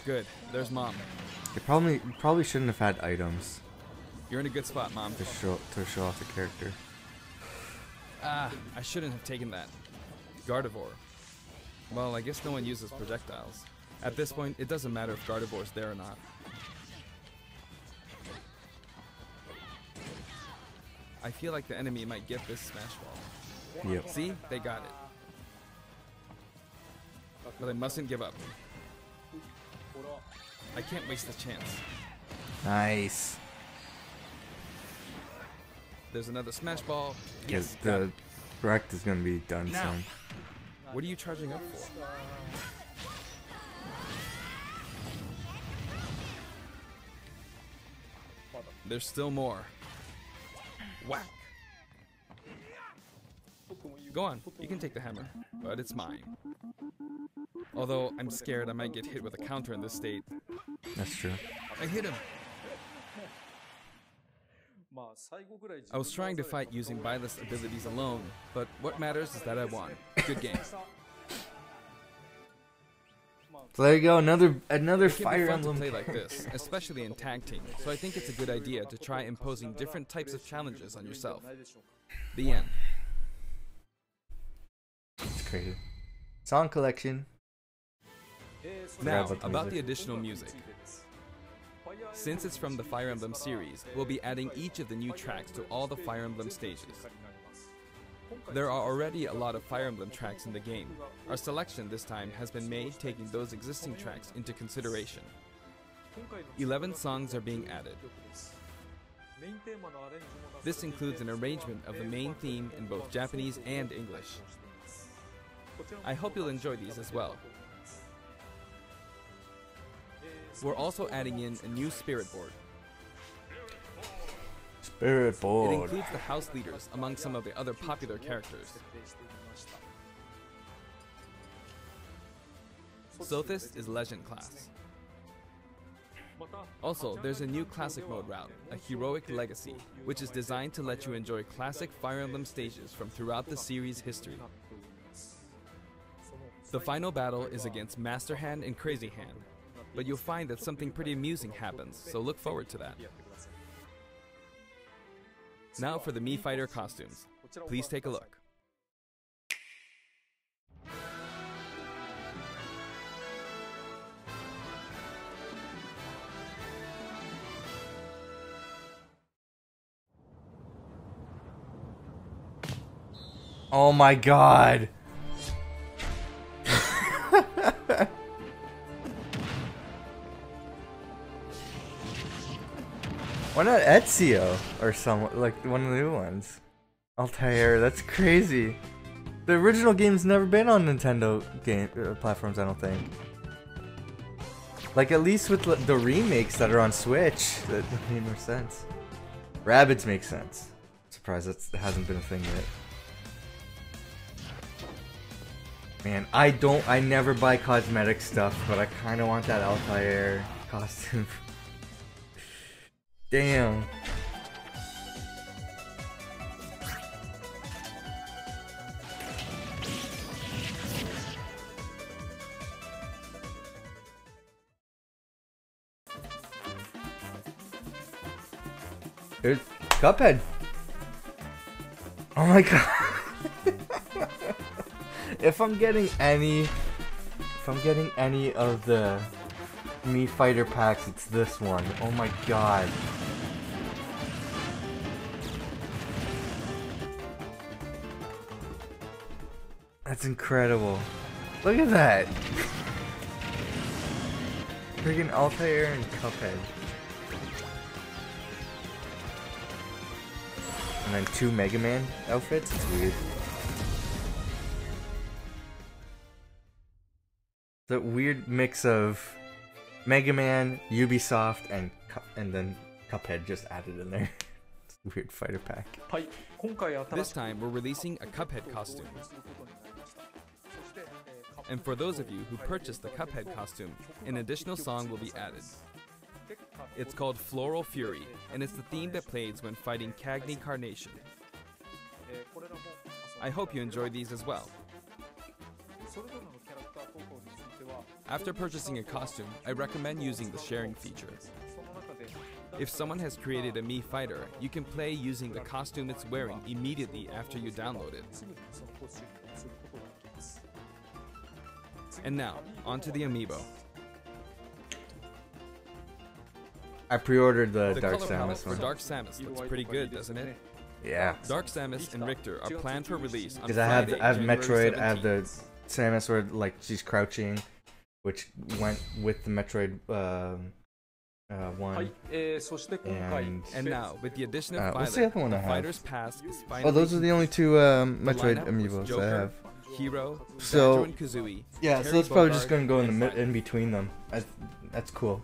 Good. There's Mom. You probably shouldn't have had items You're in a good spot, Mom. to show off the character. Ah, I shouldn't have taken that. Gardevoir. Well, I guess no one uses projectiles. At this point, it doesn't matter if Gardevoir's there or not. I feel like the enemy might get this smash ball. Yep. See? They got it. But I mustn't give up. I can't waste this chance. Nice. There's another smash ball. Because got the it. Rect is gonna be done Now. soon. What are you charging up for? There's still more. Whack. Go on, you can take the hammer, but it's mine. Although I'm scared I might get hit with a counter in this state. That's true. I hit him. I was trying to fight using Byleth's abilities alone, but what matters is that I won. Good game. So there you go, another It can be Fire fun to Emblem play like character. this, especially in tag team, so I think it's a good idea to try imposing different types of challenges on yourself. The end. It's crazy. Song collection. Now, about the about music. the additional music. Since it's from the Fire Emblem series, we'll be adding each of the new tracks to all the Fire Emblem stages. There are already a lot of Fire Emblem tracks in the game. Our selection this time has been made taking those existing tracks into consideration. 11 songs are being added. This includes an arrangement of the main theme in both Japanese and English. I hope you'll enjoy these as well. We're also adding in a new spirit board. Spirit It board. includes the house leaders among some of the other popular characters. Sothis is Legend class. Also, there's a new classic mode route, a Heroic Legacy, which is designed to let you enjoy classic Fire Emblem stages from throughout the series' history. The final battle is against Master Hand and Crazy Hand, but you'll find that something pretty amusing happens, so look forward to that. Now for the Mii Fighter costumes. Please take a look. Oh my god. Why not Ezio or some like one of the new ones? Altair, that's crazy. The original game's never been on Nintendo game platforms, I don't think. Like at least with the remakes that are on Switch, that made more sense. Rabbids makes sense. Surprised that hasn't been a thing yet. Man, I never buy cosmetic stuff, but I kind of want that Altair costume. Damn. There's Cuphead. Oh my god. If I'm getting any of the Mii Fighter packs, it's this one. Oh my god. That's incredible. Look at that. Friggin' Altair and Cuphead. And then 2 Mega Man outfits? It's weird. The weird mix of Mega Man, Ubisoft, and then Cuphead just added in there. It's a weird fighter pack. This time, we're releasing a Cuphead costume. And for those of you who purchased the Cuphead costume, an additional song will be added. It's called Floral Fury, and it's the theme that plays when fighting Cagney Carnation. I hope you enjoy these as well. After purchasing a costume, I recommend using the sharing feature. If someone has created a Mii Fighter, you can play using the costume it's wearing immediately after you download it. And now, onto the amiibo. I pre-ordered the Dark color palette Samus for one. Dark Samus looks pretty good, doesn't it? Yeah. Dark Samus and Richter are planned for release on Because Friday, I have January Metroid, 17th. I have the Samus where like she's crouching, which went with the Metroid one. And now, with the addition of what's Byleth, the other one I the have? Fighter's Pass is finally Oh, those are the only 2 Metroid lineup was amiibos Joker, I have. Hero, So, Banjo and Kazooie, Yeah, so Terry it's probably just Bogard, gonna go in and in between them. That's cool.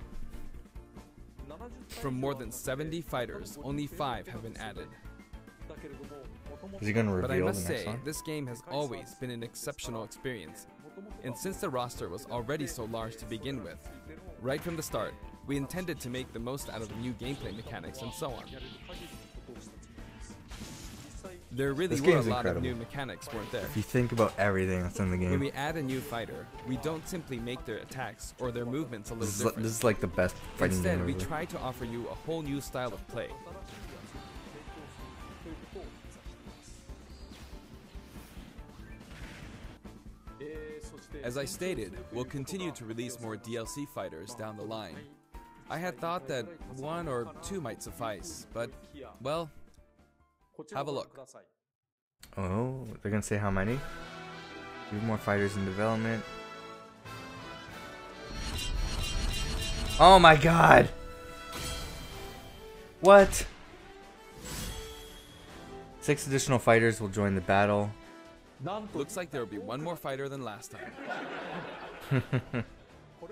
From more than 70 fighters, only 5 have been added. Is he gonna But I reveal the must next say, one? this game has always been an exceptional experience. And since the roster was already so large to begin with, right from the start, we intended to make the most out of the new gameplay mechanics and so on. There really This were a game's lot of incredible. new mechanics, weren't there? If you think about everything that's in the When game, we add a new fighter, we don't simply make their attacks or their movements a little this different. is like the best fighting Instead, game we ever. try to offer you a whole new style of play. As I stated, we'll continue to release more DLC fighters down the line. I had thought that 1 or 2 might suffice, but, well, have a look. Oh, they're gonna say how many? 2 more fighters in development. Oh my god! What? 6 additional fighters will join the battle. Looks like there will be 1 more fighter than last time.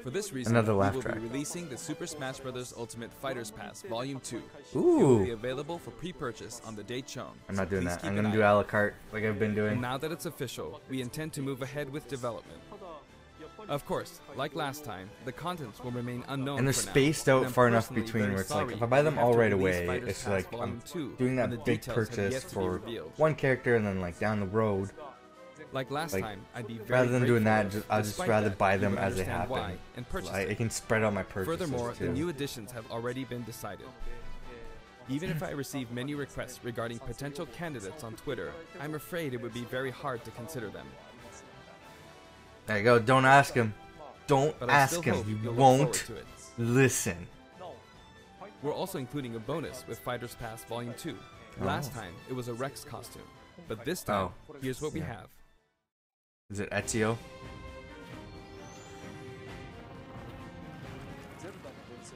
For this reason, Another we laugh will track. be releasing the Super Smash Bros. Ultimate Fighters Pass Volume 2. Ooh. It will be available for pre-purchase on the date shown. I'm not so doing please that. keep I'm an gonna do eye a out. la carte like I've been doing. Now that it's official, we intend to move ahead with development. Of course, like last time, the contents will remain unknown And they're for now, spaced and out I'm far enough personally between very where it's like, sorry if I buy we them have all to right release away, Fighters it's Pass like Volume I'm 2 doing when that the big details have purchase yet to be for revealed. one character, and then like down the road, Like last like, time, I'd be very rather than doing grateful that, if, I'll just despite rather that, buy you them would as they understand happen. why and purchase I it. can spread out my purchases Furthermore, too. the new additions have already been decided. Even if I receive many requests regarding potential candidates on Twitter, I'm afraid it would be very hard to consider them. There you go. Don't ask him. Don't But I ask still him. hope He you'll look forward won't to it. listen. We're also including a bonus with Fighters Pass Volume 2. Last time, it was a Rex costume. But this time, here's what we have. Is it Ezio?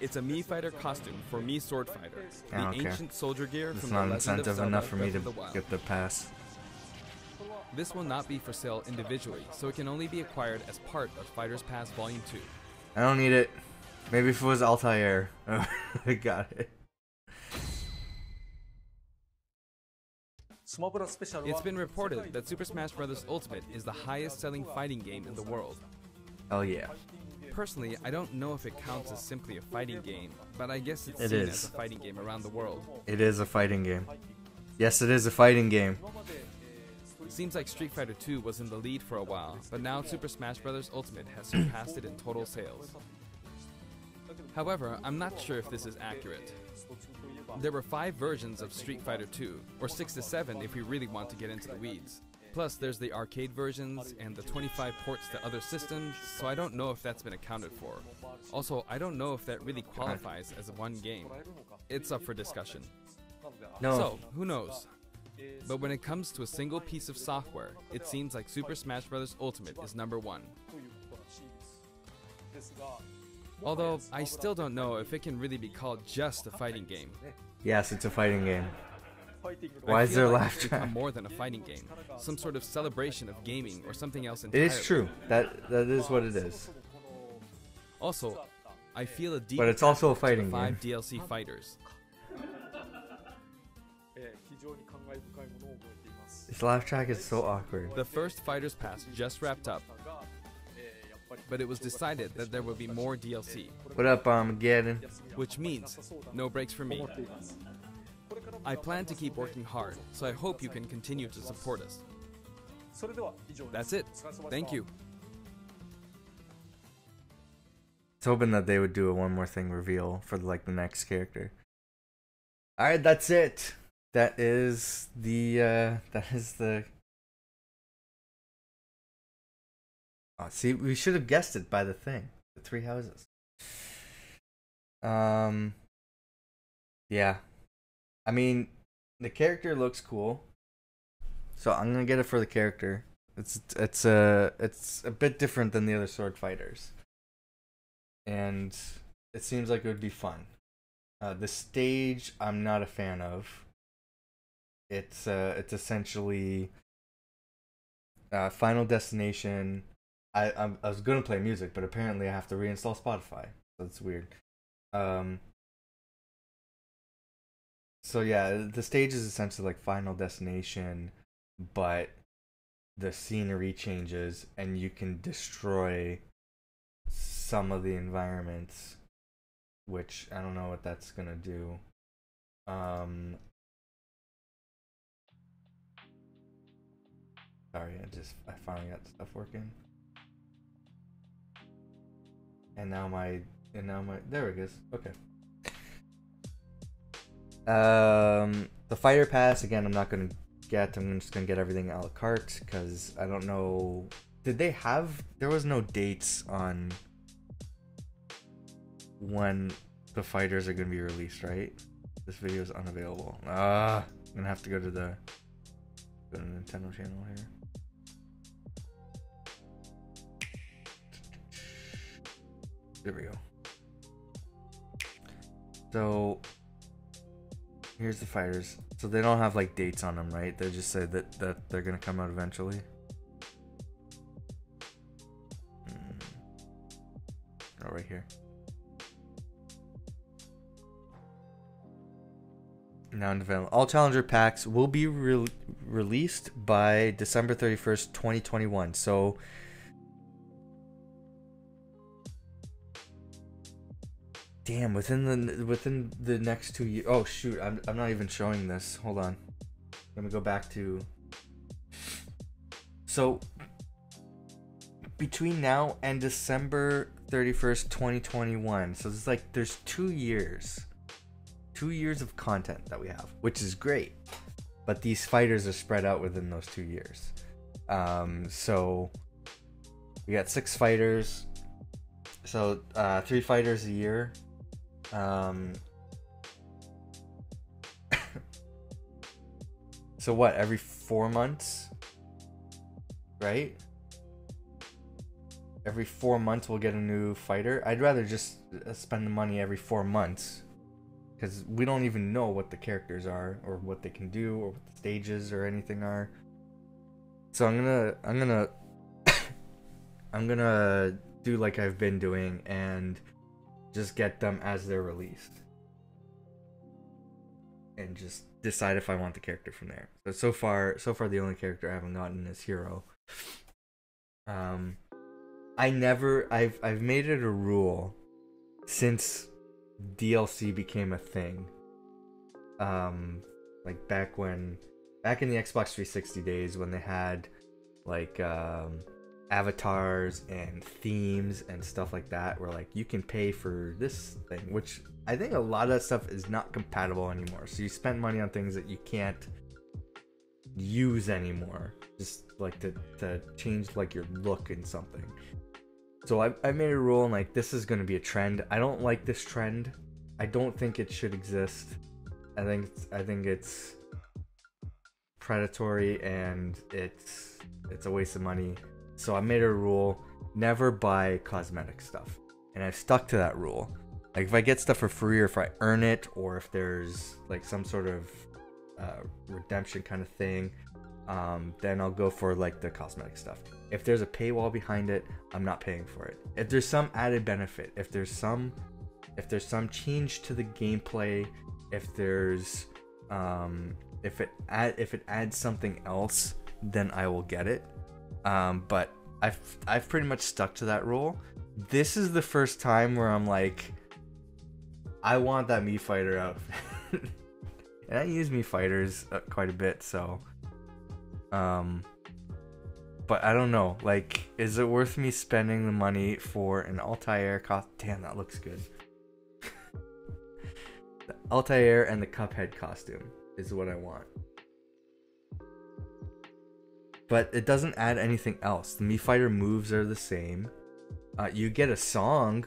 It's a Mii Fighter costume for Mii Sword Fighter, the I don't care. ancient soldier gear It's from not the Legend of incentive Zelda enough for me Breath to of the Wild. get the pass. This will not be for sale individually, so it can only be acquired as part of Fighters Pass Volume 2. I don't need it. Maybe if it was Altair. I got it. It's been reported that Super Smash Bros. Ultimate is the highest selling fighting game in the world. Hell yeah. Personally, I don't know if it counts as simply a fighting game, but I guess it's It seen is. as a fighting game around the world. It is a fighting game. Yes, it is a fighting game. Seems like Street Fighter 2 was in the lead for a while, but now Super Smash Bros. Ultimate has surpassed it in total sales. However, I'm not sure if this is accurate. There were 5 versions of Street Fighter 2, or 6 to 7 if we really want to get into the weeds. Plus, there's the arcade versions and the 25 ports to other systems, so I don't know if that's been accounted for. Also, I don't know if that really qualifies as one game. It's up for discussion. No. So, who knows? But when it comes to a single piece of software, it seems like Super Smash Bros. Ultimate is #1. Although, I still don't know if it can really be called just a fighting game. Yes, it's a fighting game. Why I is feel there a like laugh it's become track? more than a fighting game, some sort of celebration of gaming or something else It entirely. is true. That is what it is. Also, I feel a deep But it's also a attachment to fighting the 5 game. DLC fighters. This laugh track is so awkward. The first Fighters Pass just wrapped up, but it was decided that there would be more DLC, What up, Armageddon? which means no breaks for me. I plan to keep working hard, so I hope you can continue to support us. That's it. Thank you. I was hoping that they would do a one more thing reveal for like the next character. All right, that's it. That is the Oh, see, we should have guessed it by the thing. The 3 houses. Yeah. I mean, the character looks cool. So I'm going to get it for the character. It's a bit different than the other sword fighters. And it seems like it would be fun. The stage I'm not a fan of. It's essentially Final Destination. I was gonna play music, but apparently I have to reinstall Spotify. So it's weird. So yeah, the stage is essentially like Final Destination, but the scenery changes and you can destroy some of the environments, which I don't know what that's gonna do. Sorry, I finally got stuff working. And now my there it is. Okay. The fighter pass again. I'm not gonna get. I'm just gonna get everything a la carte because I don't know. Did they have? There was no dates on when the fighters are gonna be released, right? This video is unavailable. I'm gonna have to go to the Nintendo channel here. There we go. So here's the fighters. So they don't have like dates on them, right? They just said that they're gonna come out eventually. Oh, right here. Now in development. All Challenger packs will be released by December 31st, 2021. So damn, within the next 2 years. Oh shoot, I'm not even showing this. Hold on. Let me go back to. So between now and December 31st, 2021. So it's like there's 2 years. 2 years of content that we have, which is great. But these fighters are spread out within those 2 years. So we got 6 fighters. So 3 fighters a year. So what, every 4 months? Right? Every 4 months we'll get a new fighter. I'd rather just spend the money every 4 months, because we don't even know what the characters are or what they can do or what the stages or anything are. So I'm gonna I'm gonna do like I've been doing and just get them as they're released and just decide if I want the character from there. So far the only character I haven't gotten is Hero. I've made it a rule since DLC became a thing. Like back in the Xbox 360 days when they had like avatars and themes and stuff like that, where like you can pay for this thing, which I think a lot of that stuff is not compatible anymore. So you spend money on things that you can't use anymore, just like to change like your look in something. So I made a rule, and like this is going to be a trend. I don't like this trend. I don't think it should exist. I think it's predatory and it's a waste of money. So I made a rule: never buy cosmetic stuff, and I've stuck to that rule. Like if I get stuff for free, or if I earn it, or if there's like some sort of redemption kind of thing, then I'll go for like the cosmetic stuff. If there's a paywall behind it, I'm not paying for it. If there's some added benefit, if there's some change to the gameplay, if there's if it adds something else, then I will get it. But I've pretty much stuck to that rule. This is the first time where I'm like, I want that Mii Fighter outfit. And I use Mii Fighters quite a bit, so but I don't know, like, is it worth me spending the money for an Altair cost? Damn, that looks good. The Altair and the Cuphead costume is what I want. But it doesn't add anything else. The Mii Fighter moves are the same. You get a song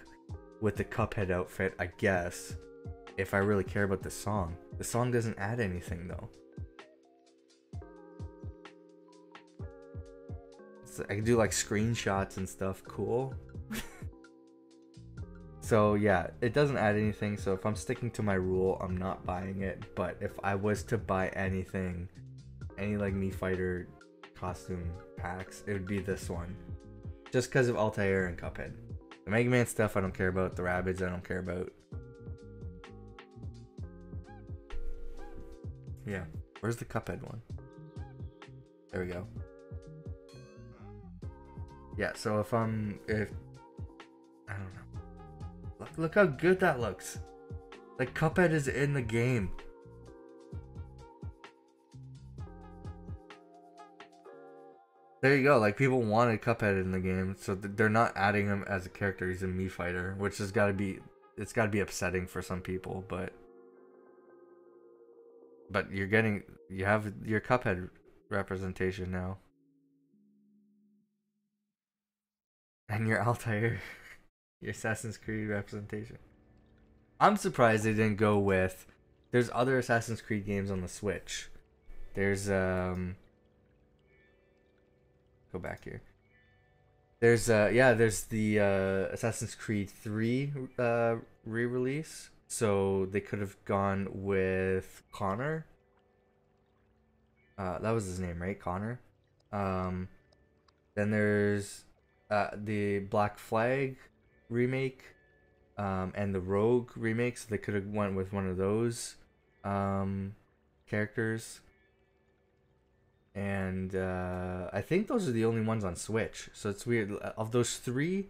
with the Cuphead outfit, I guess, if I really care about the song. The song doesn't add anything though. I can do like screenshots and stuff. Cool. So yeah, it doesn't add anything. So if I'm sticking to my rule, I'm not buying it. But if I was to buy anything, any like Mii Fighter costume packs, it would be this one, just because of Altair and Cuphead. The Mega Man stuff I don't care about. The Rabbids I don't care about. Yeah, where's the Cuphead one? There we go. Yeah, so if I don't know. Look how good that looks. Like Cuphead is in the game. There you go. Like people wanted Cuphead in the game, so they're not adding him as a character. He's a Mii Fighter, which has got to be, it's got to be upsetting for some people, but you have your Cuphead representation now. And your Altair, your Assassin's Creed representation. I'm surprised they didn't go with. There's other Assassin's Creed games on the Switch. There's go back here. There's there's the Assassin's Creed 3 re-release. So they could have gone with Connor. That was his name, right? Connor. Then there's the Black Flag remake, and the Rogue remake, so they could have went with one of those characters. And I think those are the only ones on Switch. So it's weird. Of those 3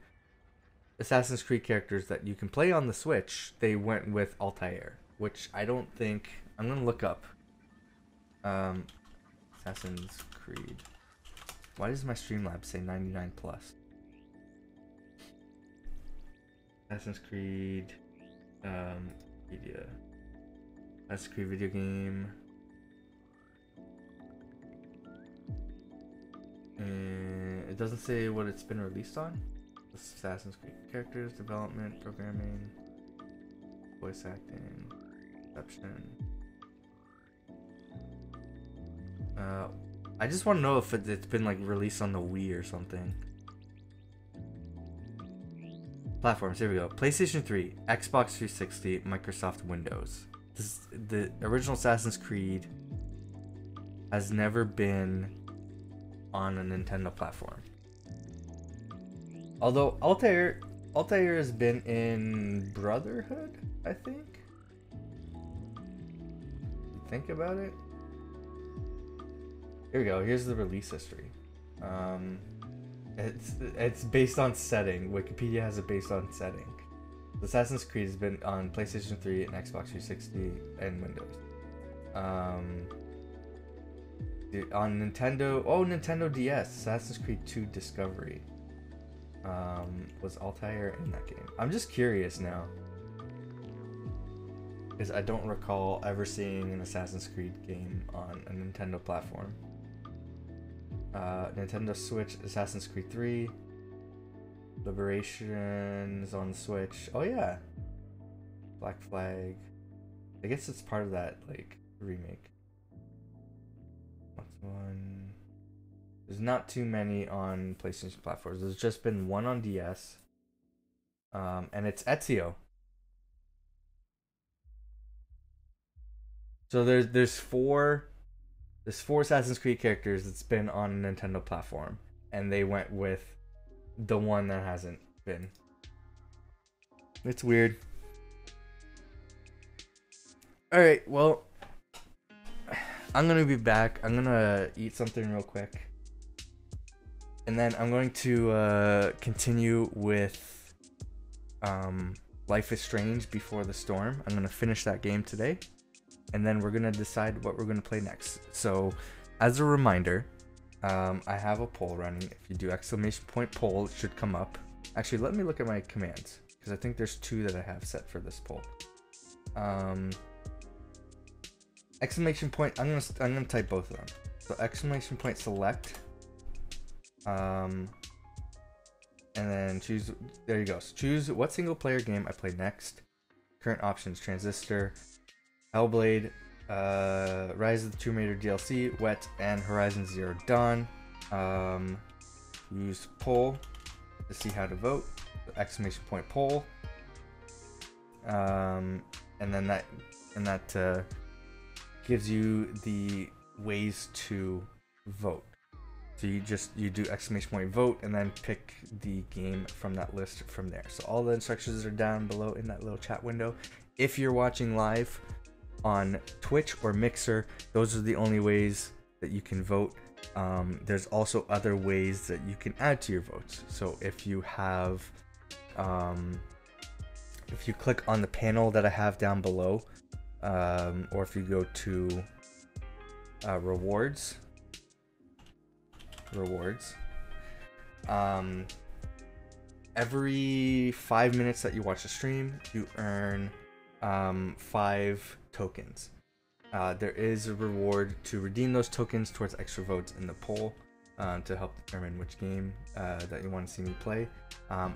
Assassin's Creed characters that you can play on the Switch, they went with Altair, which I don't think... I'm going to look up. Assassin's Creed. Why does my Streamlabs say 99 plus? Assassin's Creed media. Assassin's Creed video game. And it doesn't say what it's been released on. Assassin's Creed characters, development, programming, voice acting, reception. I just want to know if it's been like released on the Wii or something. Platforms, here we go. PlayStation 3, Xbox 360, Microsoft Windows. The original Assassin's Creed has never been on a Nintendo platform. Although Altair has been in Brotherhood, I think. Think about it. Here we go. Here's the release history. It's based on setting. Wikipedia has it based on setting. Assassin's Creed has been on PlayStation 3 and Xbox 360 and Windows. On Nintendo DS, Assassin's Creed 2 Discovery. Was Altair in that game? I'm just curious now, because I don't recall ever seeing an Assassin's Creed game on a Nintendo platform. Nintendo Switch, Assassin's Creed 3. Liberations on Switch. Oh yeah. Black Flag. I guess it's part of that like remake. What's one? There's not too many on PlayStation platforms. There's just been one on DS. And it's Ezio. So there's four Assassin's Creed characters that's been on a Nintendo platform, and they went with the one that hasn't been. It's weird. Alright, well, I'm gonna be back. I'm gonna eat something real quick, and then I'm going to continue with Life is Strange Before the Storm. I'm gonna finish that game today, and then we're gonna decide what we're gonna play next. So as a reminder, I have a poll running. If you do !poll, it should come up. Actually, let me look at my commands, because I think there's 2 that I have set for this poll. Exclamation point, I'm gonna type both of them. So exclamation point select, and then choose. There you go. So choose what single player game I play next. Current options: Transistor, Hellblade, Rise of the Tomb Raider DLC, Wet, and Horizon Zero Dawn. Use poll to see how to vote. Exclamation point poll. And then that gives you the ways to vote. So you do exclamation point vote and then pick the game from that list from there. So all the instructions are down below in that little chat window. If you're watching live on Twitch or Mixer, those are the only ways that you can vote. There's also other ways that you can add to your votes. So if you have if you click on the panel that I have down below, or if you go to rewards, every 5 minutes that you watch the stream, you earn 5 tokens. There is a reward to redeem those tokens towards extra votes in the poll, to help determine which game that you want to see me play.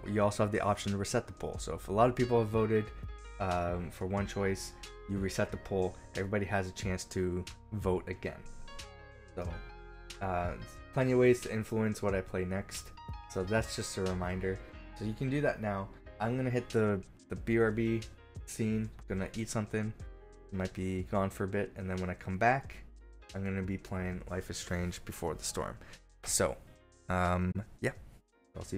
You also have the option to reset the poll. So if a lot of people have voted for one choice, you reset the poll. Everybody has a chance to vote again. So plenty of ways to influence what I play next. So that's just a reminder. So you can do that now. I'm gonna hit the BRB scene. Gonna eat something. Might be gone for a bit, and then when I come back, I'm gonna be playing Life is Strange Before the Storm. So yeah, I'll see you soon.